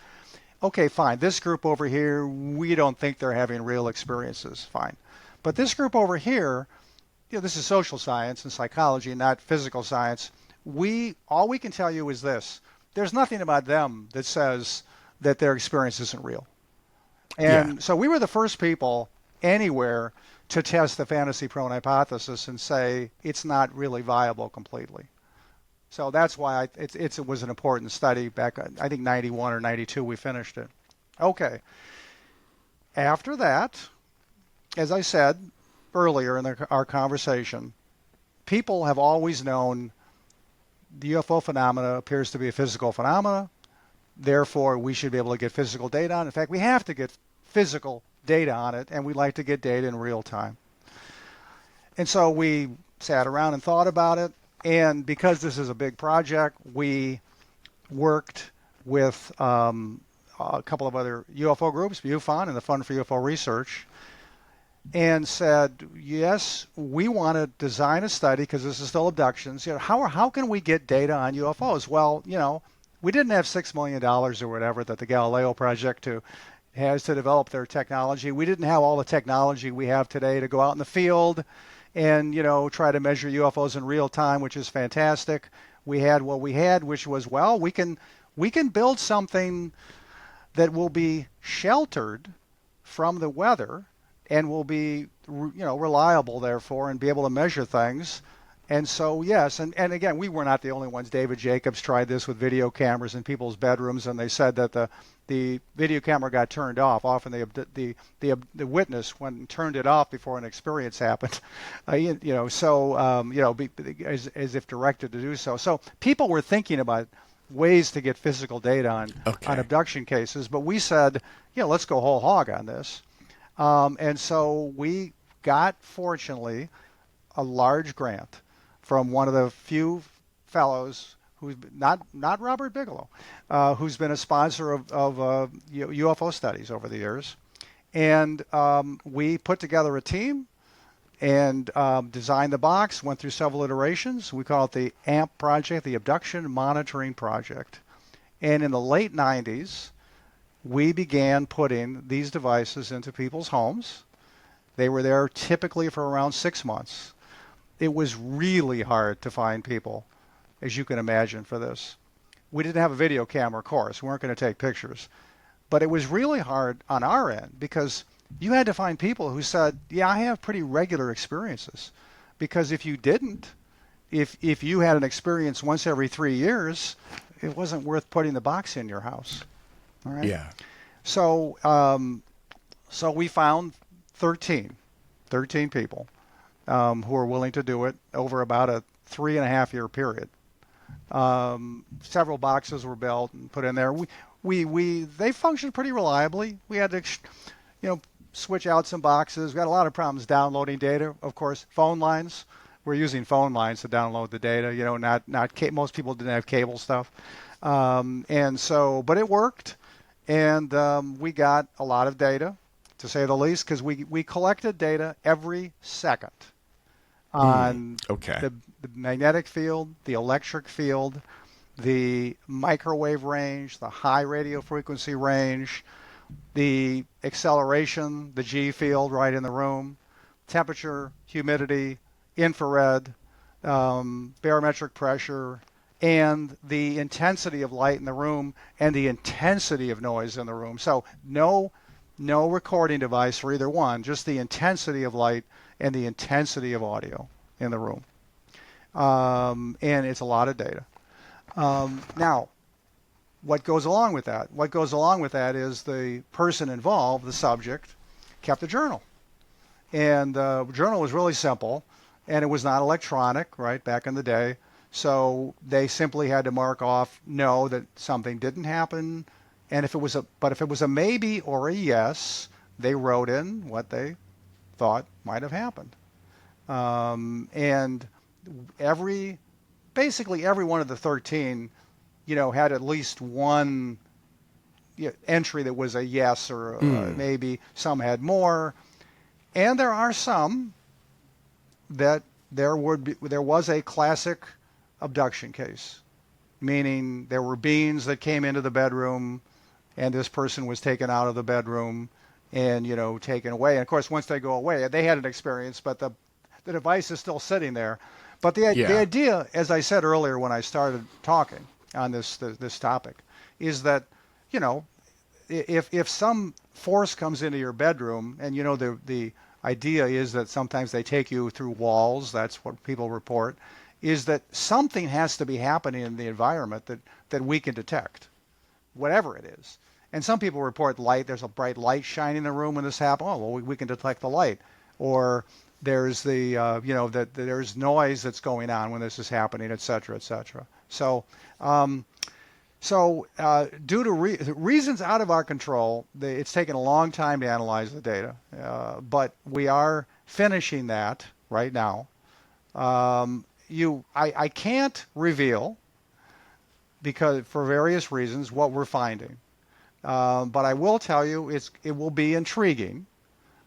Okay, fine, this group over here, we don't think they're having real experiences. Fine. But this group over here, this is social science and psychology, not physical science. All we can tell you is this: there's nothing about them that says that their experience isn't real. And so we were the first people anywhere to test the fantasy-prone hypothesis and say it's not really viable completely. So that's why it was an important study back, I think, 91 or 92 we finished it. Okay. After that, as I said earlier in our conversation, people have always known the UFO phenomena appears to be a physical phenomena. Therefore, we should be able to get physical data on it. In fact, we have to get physical data on it, and we like to get data in real time. And so we sat around and thought about it. And because this is a big project, we worked with a couple of other UFO groups, MUFON and the Fund for UFO Research, and said, yes, we want to design a study, because this is still abductions. How can we get data on UFOs? Well, we didn't have $6 million or whatever that the Galileo Project has to develop their technology. We didn't have all the technology we have today to go out in the field and try to measure UFOs in real time, which is fantastic. We had what we had, which was, well, we can we can build something that will be sheltered from the weather and will be, reliable, therefore, and be able to measure things. And so, yes, and again, we were not the only ones. David Jacobs tried this with video cameras in people's bedrooms, and they said that the video camera got turned off. Often the witness, when turned it off before an experience happened, as if directed to do so. So people were thinking about ways to get physical data on abduction cases, but we said, let's go whole hog on this. And so we got, fortunately, a large grant from one of the few fellows who's not Robert Bigelow, who's been a sponsor of UFO studies over the years. And we put together a team and designed the box, went through several iterations. We call it the AMP project, the Abduction Monitoring Project. And in the late 90s, we began putting these devices into people's homes. They were there typically for around 6 months. It was really hard to find people, as you can imagine, for this. We didn't have a video camera, of course. We weren't going to take pictures. But it was really hard on our end because you had to find people who said, yeah, I have pretty regular experiences. Because if you didn't, if you had an experience once every 3 years, it wasn't worth putting the box in your house. All right? Yeah. So we found 13 people who were willing to do it over about a 3.5-year period. Several boxes were built and put in there. They functioned pretty reliably. We had to, switch out some boxes. We had a lot of problems downloading data. Of course, phone lines. We're using phone lines to download the data. Most people didn't have cable stuff, but it worked, and we got a lot of data, to say the least, because we collected data every second on the magnetic field, the electric field, the microwave range, the high radio frequency range, the acceleration, the G field right in the room, temperature, humidity, infrared, barometric pressure, and the intensity of light in the room and the intensity of noise in the room. So no recording device for either one, just the intensity of light and the intensity of audio in the room. And it's a lot of data. Now, what goes along with that? What goes along with that is the person involved, the subject, kept a journal. And the journal was really simple, and it was not electronic, right, back in the day. So they simply had to mark off no, that something didn't happen. And if it was a maybe or a yes, they wrote in what they thought might have happened. And basically every one of the 13, had at least one entry that was a yes or a maybe. Some had more, and there are some that there was a classic abduction case, meaning there were beings that came into the bedroom, and this person was taken out of the bedroom and taken away. And of course, once they go away, they had an experience, but the device is still sitting there. But the idea, as I said earlier when I started talking on this topic, is that if some force comes into your bedroom, and the idea is that sometimes they take you through walls, that's what people report, is that something has to be happening in the environment that we can detect, whatever it is. And some people report light, there's a bright light shining in the room when this happens. Oh, well, we can detect the light. Or there's that there's noise that's going on when this is happening, et cetera, et cetera. So due to reasons out of our control, it's taken a long time to analyze the data, but we are finishing that right now. I can't reveal, because for various reasons, what we're finding, but I will tell you it will be intriguing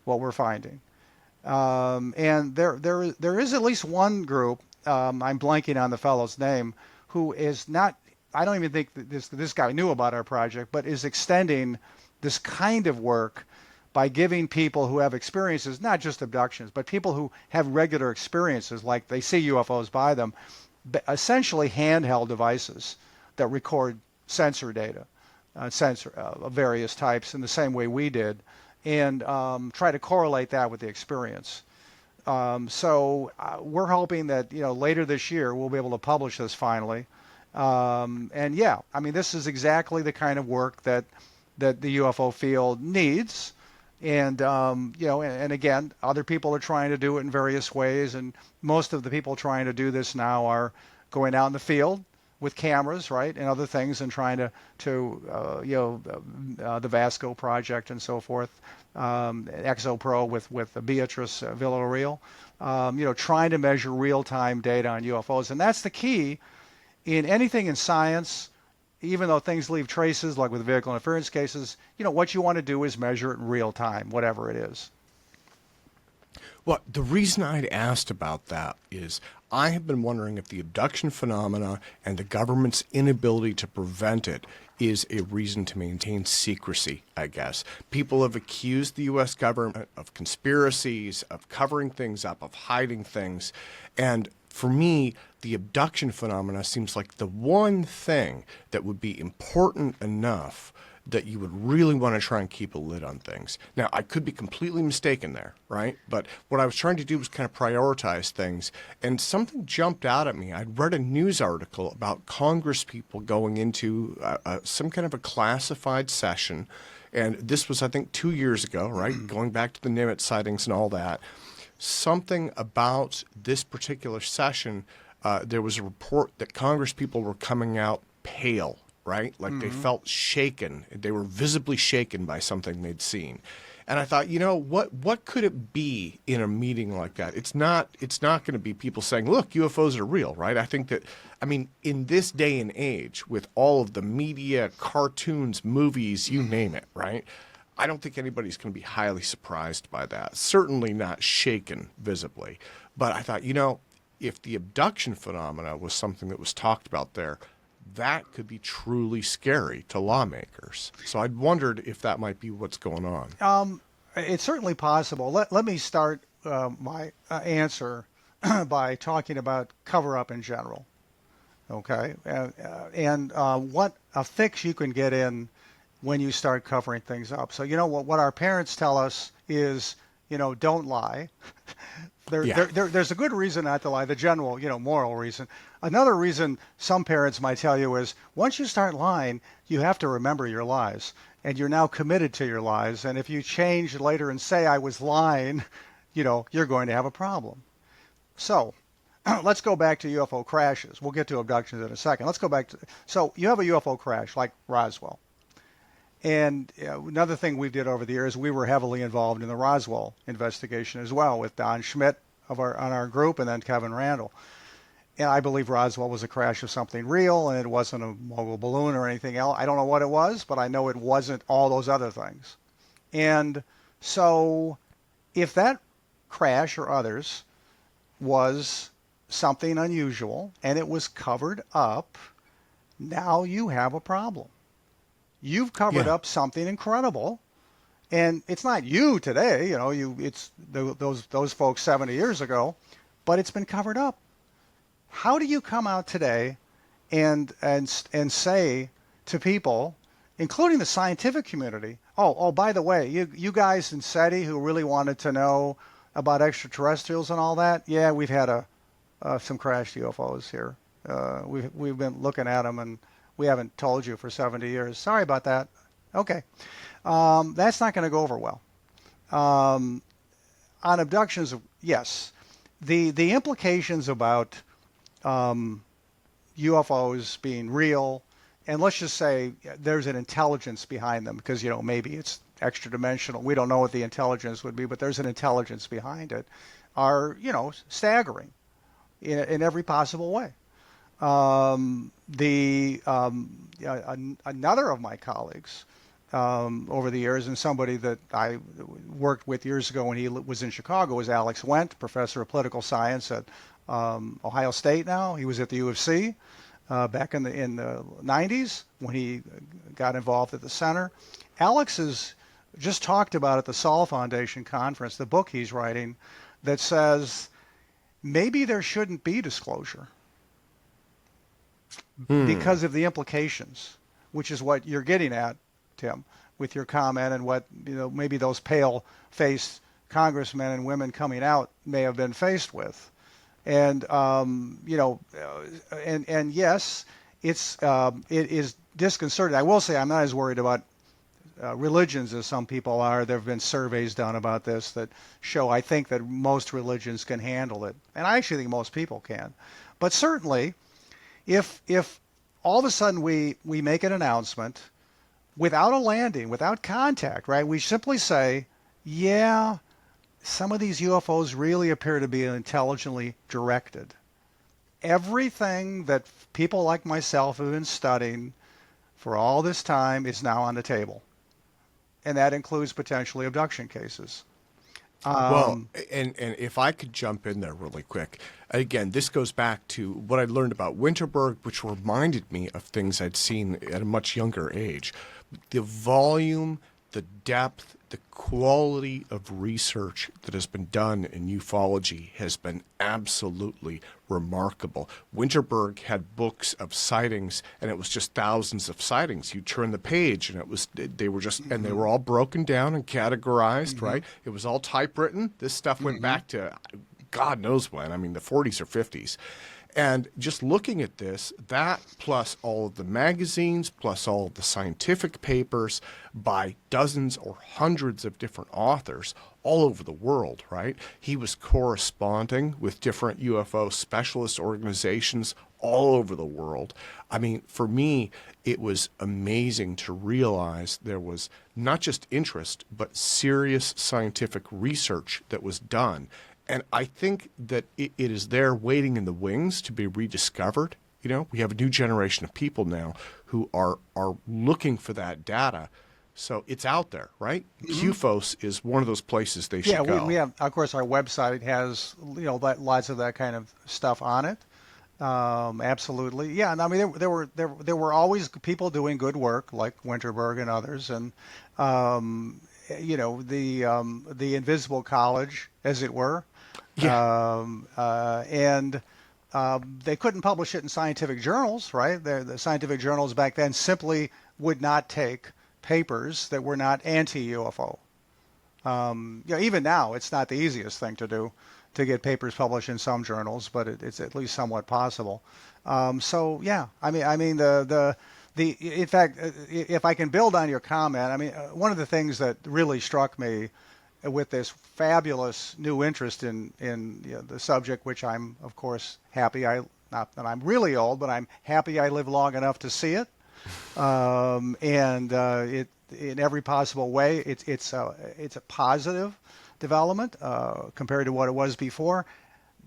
what we're finding. And there is at least one group, I'm blanking on the fellow's name, who is not, I don't even think that this guy knew about our project, but is extending this kind of work by giving people who have experiences, not just abductions, but people who have regular experiences, like they see UFOs by them, essentially handheld devices that record sensor data, of various types in the same way we did, and try to correlate that with the experience. So we're hoping that later this year we'll be able to publish this finally. And yeah, I mean, this is exactly the kind of work that the UFO field needs. And and again, other people are trying to do it in various ways, and most of the people trying to do this now are going out in the field with cameras, right, and other things, and trying to the Vasco project and so forth, ExoPro with Beatrice Villarreal, trying to measure real-time data on UFOs, and that's the key in anything in science. Even though things leave traces, like with vehicle interference cases, what you want to do is measure it in real time, whatever it is. Well, the reason I'd asked about that is I have been wondering if the abduction phenomena and the government's inability to prevent it is a reason to maintain secrecy, I guess. People have accused the U.S. government of conspiracies, of covering things up, of hiding things, and for me, the abduction phenomena seems like the one thing that would be important enough that you would really want to try and keep a lid on things. Now, I could be completely mistaken there, right? But what I was trying to do was kind of prioritize things, and something jumped out at me. I'd read a news article about Congress people going into some kind of a classified session, and this was, I think, 2 years ago, right? Going back to the Nimitz sightings and all that. Something about this particular session, there was a report that Congress people were coming out pale, right? Like they felt shaken. They were visibly shaken by something they'd seen. And I thought, what could it be in a meeting like that? It's not going to be people saying, look, UFOs are real, right? I think that, in this day and age, with all of the media, cartoons, movies, you name it, right? I don't think anybody's going to be highly surprised by that. Certainly not shaken visibly. But I thought, if the abduction phenomena was something that was talked about there, that could be truly scary to lawmakers. So I'd wondered if that might be what's going on. It's certainly possible. Let me start my answer by talking about cover-up in general. Okay? And what a fix you can get in when you start covering things up. So what our parents tell us is, don't lie. There's a good reason not to lie, the general, moral reason. Another reason some parents might tell you is once you start lying, you have to remember your lies, and you're now committed to your lies. And if you change later and say I was lying, you're going to have a problem. So let's go back to UFO crashes. We'll get to abductions in a second. Let's go back to, so you have a UFO crash like Roswell. And another thing we did over the years, we were heavily involved in the Roswell investigation as well with Don Schmidt on our group, and then Kevin Randall. And I believe Roswell was a crash of something real, and it wasn't a mogul balloon or anything else. I don't know what it was, but I know it wasn't all those other things. And so if that crash or others was something unusual and it was covered up, now you have a problem. You've covered up something incredible, and it's not you today. It's those folks 70 years ago, but it's been covered up. How do you come out today and say to people, including the scientific community, oh, by the way, you guys in SETI who really wanted to know about extraterrestrials and all that, yeah, we've had some crashed UFOs here. We've been looking at them, and we haven't told you for 70 years. Sorry about that. Okay. That's not going to go over well. On abductions, yes. The implications about UFOs being real, and let's just say there's an intelligence behind them, because, maybe it's extra dimensional. We don't know what the intelligence would be, but there's an intelligence behind it, are, staggering in every possible way. Another of my colleagues over the years, and somebody that I worked with years ago when he was in Chicago, was Alex Wendt, professor of political science at Ohio State now. He was at the U of C back in the 90s when he got involved at the center. Alex has just talked about at the Saul Foundation conference, the book he's writing, that says maybe there shouldn't be disclosure because of the implications. which is what you're getting at, Tim, with your comment, and what, maybe those pale-faced congressmen and women coming out may have been faced with. And and yes, it is disconcerting. I will say I'm not as worried about religions as some people are. There have been surveys done about this that show, I think, that most religions can handle it, and I actually think most people can. But certainly, if all of a sudden we make an announcement without a landing, without contact, right? We simply say, yeah, some of these UFOs really appear to be intelligently directed. Everything that people like myself have been studying for all this time is now on the table. And that includes potentially abduction cases. Well, and if I could jump in there really quick, again, this goes back to what I learned about Winterberg, which reminded me of things I'd seen at a much younger age. The volume, the depth, the quality of research that has been done in ufology has been absolutely remarkable. Winterberg had books of sightings, and it was just thousands of sightings. You turn the page, and they were all broken down and categorized, right? It was all typewritten. This stuff went back to God knows when. I mean, the 40s or 50s. And just looking at this, that plus all of the magazines, plus all of the scientific papers by dozens or hundreds of different authors all over the world, right? He was corresponding with different UFO specialist organizations all over the world. I mean, for me, it was amazing to realize there was not just interest, but serious scientific research that was done. And I think that it is there waiting in the wings to be rediscovered. We have a new generation of people now who are looking for that data. So it's out there, right? CUFOS is one of those places they should go. Yeah, we have, of course, our website has, lots of that kind of stuff on it. Absolutely. Yeah, and I mean, there were always people doing good work, like Winterberg and others. And, the Invisible College, as it were. Yeah. They couldn't publish it in scientific journals, right? The scientific journals back then simply would not take papers that were not anti-UFO. Even now, it's not the easiest thing to do to get papers published in some journals, but it's at least somewhat possible. So yeah, I mean in fact, if I can build on your comment, I mean, one of the things that really struck me with this fabulous new interest in the subject, which I'm of course happy not that I'm really old, but I'm happy I lived long enough to see it, it in every possible way. It's a positive development compared to what it was before,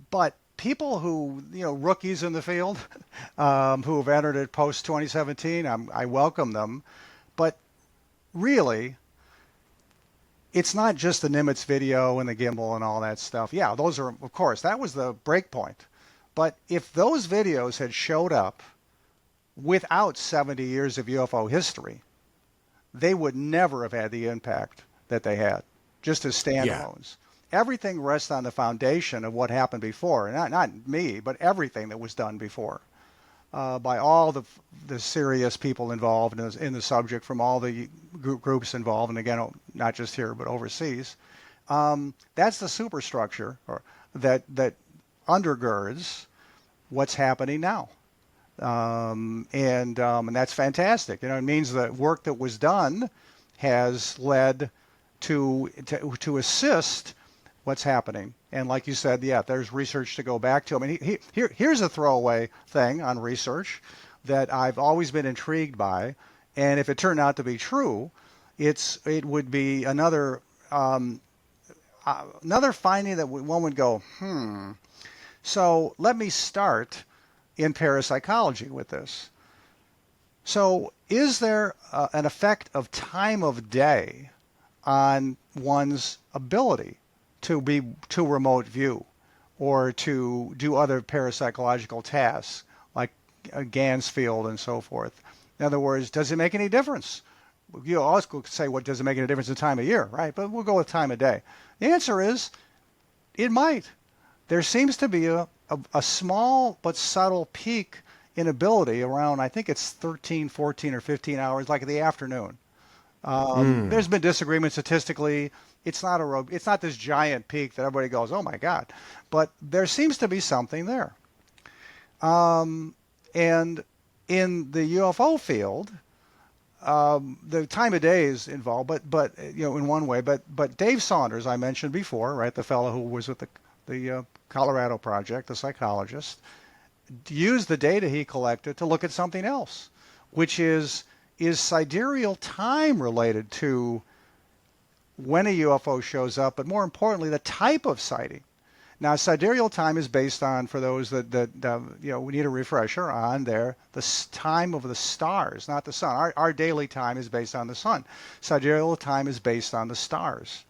but people who, rookies in the field, who have entered it post 2017, I welcome them, but really, it's not just the Nimitz video and the gimbal and all that stuff. Yeah, those are, of course, that was the break point. But if those videos had showed up without 70 years of UFO history, they would never have had the impact that they had, just as standalones. Yeah. Everything rests on the foundation of what happened before. Not me, but everything that was done before. By all the serious people involved in the subject, from all the groups involved, and again, not just here but overseas. That's the superstructure that undergirds what's happening now, and that's fantastic. It means the work that was done has led to assist what's happening. And like you said, yeah, there's research to go back to. I mean, here's a throwaway thing on research that I've always been intrigued by, and if it turned out to be true, it would be another finding that one would go, So let me start in parapsychology with this. So is there an effect of time of day on one's ability to remote view or to do other parapsychological tasks like a Gans field and so forth? In other words, does it make any difference? You always could say, what does it make any difference in time of year, right? But we'll go with time of day. The answer is, it might. There seems to be a small but subtle peak inability around, I think it's 13, 14, or 15 hours, like in the afternoon. There's been disagreement statistically. It's not this giant peak that everybody goes, oh my God, but there seems to be something there. And in the UFO field, the time of day is involved, but in one way. But Dave Saunders, I mentioned before, right, the fellow who was with the Colorado Project, the psychologist, used the data he collected to look at something else, which is sidereal time related to when a UFO shows up, but more importantly, the type of sighting. Now, sidereal time is based on, for those that we need a refresher on the time of the stars, not the sun. Our daily time is based on the sun. Sidereal time is based on the stars.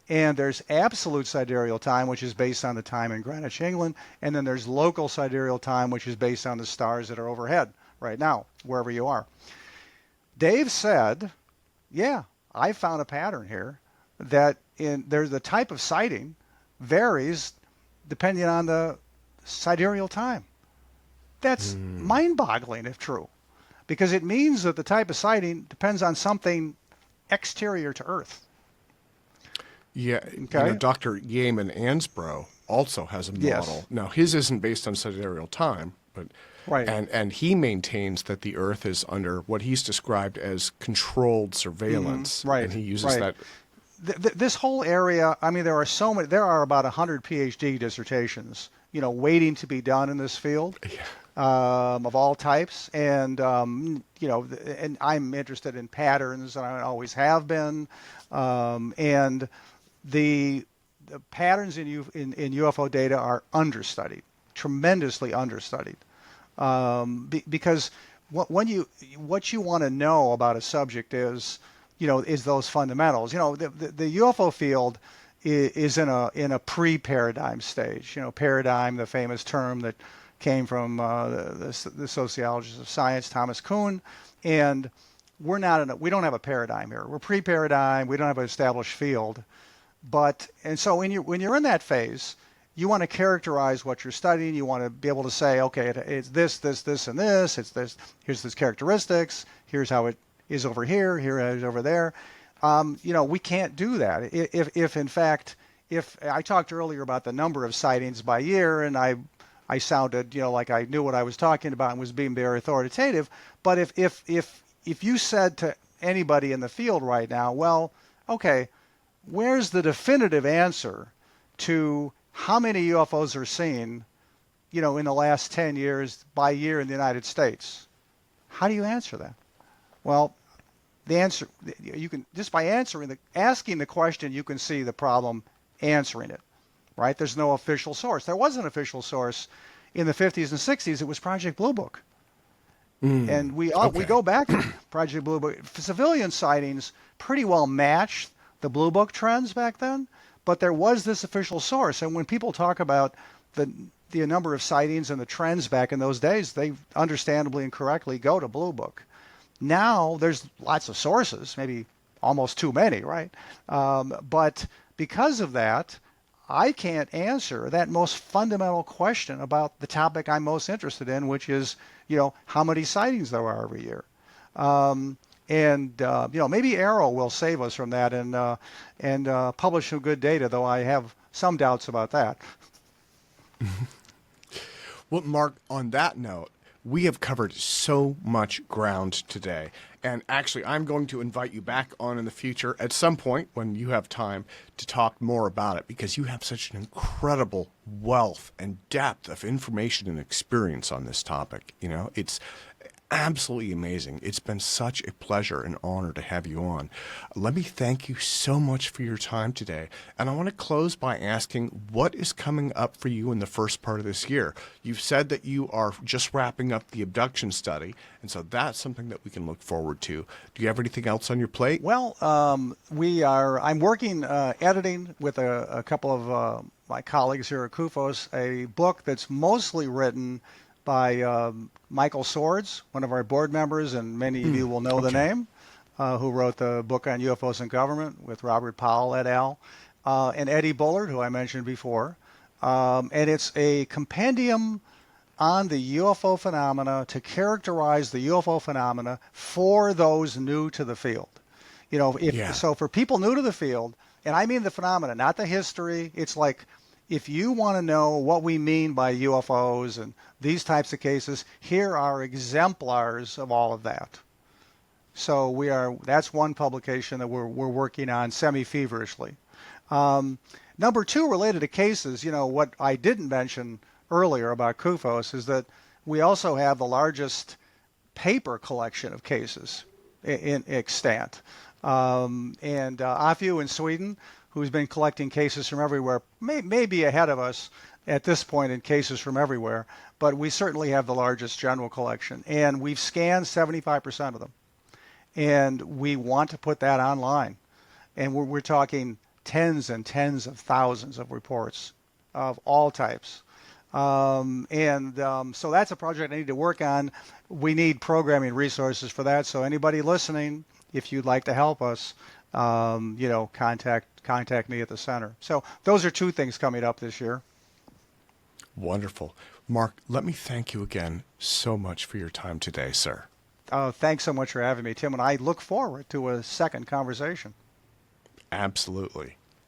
And there's absolute sidereal time, which is based on the time in Greenwich, England, and then there's local sidereal time, which is based on the stars that are overhead right now, wherever you are. Dave said, yeah, I found a pattern here that there's the type of sighting varies depending on the sidereal time. That's mind-boggling if true, because it means that the type of sighting depends on something exterior to Earth. Yeah, okay. Dr. Yeaman Ansbro also has a model. Yes. Now, his isn't based on sidereal time, but right. And he maintains that the Earth is under what he's described as controlled surveillance. Right. And he uses that. This whole area, I mean, there are about 100 PhD dissertations, waiting to be done in this field, of all types. And, and I'm interested in patterns, and I always have been. And the patterns in UFO data are understudied, tremendously understudied. Because what you want to know about a subject is those fundamentals. The UFO field is in a pre-paradigm stage. Paradigm, the famous term that came from the sociologist of science, Thomas Kuhn, and we don't have a paradigm here. We're pre-paradigm. We don't have an established field, and so when you're in that phase, you want to characterize what you're studying. You want to be able to say, okay, it's this, and this. It's this. Here's this characteristics. Here's how it is over here. Here it is over there. We can't do that. If in fact, if I talked earlier about the number of sightings by year, and I sounded like I knew what I was talking about and was being very authoritative. But if you said to anybody in the field right now, well, okay, where's the definitive answer to how many UFOs are seen, in the last 10 years by year in the United States? How do you answer that? Well, the answer, you can, just by asking the question, you can see the problem answering it, right? There's no official source. There was an official source in the 50s and 60s. It was Project Blue Book. And we go back to Project Blue Book. Civilian sightings pretty well matched the Blue Book trends back then, but there was this official source. And when people talk about the number of sightings and the trends back in those days, they understandably and correctly go to Blue Book. Now there's lots of sources, maybe almost too many, right? But because of that, I can't answer that most fundamental question about the topic I'm most interested in, which is, how many sightings there are every year. Maybe Arrow will save us from that and publish some good data, though I have some doubts about that. Well, Mark, on that note, we have covered so much ground today. And actually, I'm going to invite you back on in the future at some point when you have time to talk more about it, because you have such an incredible wealth and depth of information and experience on this topic. It's absolutely amazing. It's been such a pleasure and honor to have you on. Let me thank you so much for your time today. And I want to close by asking, what is coming up for you in the first part of this year? You've said that you are just wrapping up the abduction study, and so that's something that we can look forward to. Do you have anything else on your plate? Well, I'm working, editing with a couple of my colleagues here at CUFOS, a book that's mostly written by Michael Swords, one of our board members, and many of you will know the name, who wrote the book on UFOs and government with Robert Powell et al., and Eddie Bullard, who I mentioned before. And it's a compendium on the UFO phenomena to characterize the UFO phenomena for those new to the field. You know, so for people new to the field, and I mean the phenomena, not the history. It's like, if you want to know what we mean by UFOs and these types of cases, here are exemplars of all of that. So that's one publication that we're working on semi-feverishly. Number two, related to cases, you know, what I didn't mention earlier about CUFOS is that we also have the largest paper collection of cases in extant. And AFU in Sweden, who's been collecting cases from everywhere, may be ahead of us at this point in cases from everywhere, but we certainly have the largest general collection. And we've scanned 75% of them. And we want to put that online. And we're talking tens and tens of thousands of reports of all types. So that's a project I need to work on. We need programming resources for that. So anybody listening, if you'd like to help us, you know, contact me at the center. So those are two things coming up this year. Wonderful. Mark, let me thank you again so much for your time today, sir. Thanks so much for having me, Tim, and I look forward to a second conversation. Absolutely.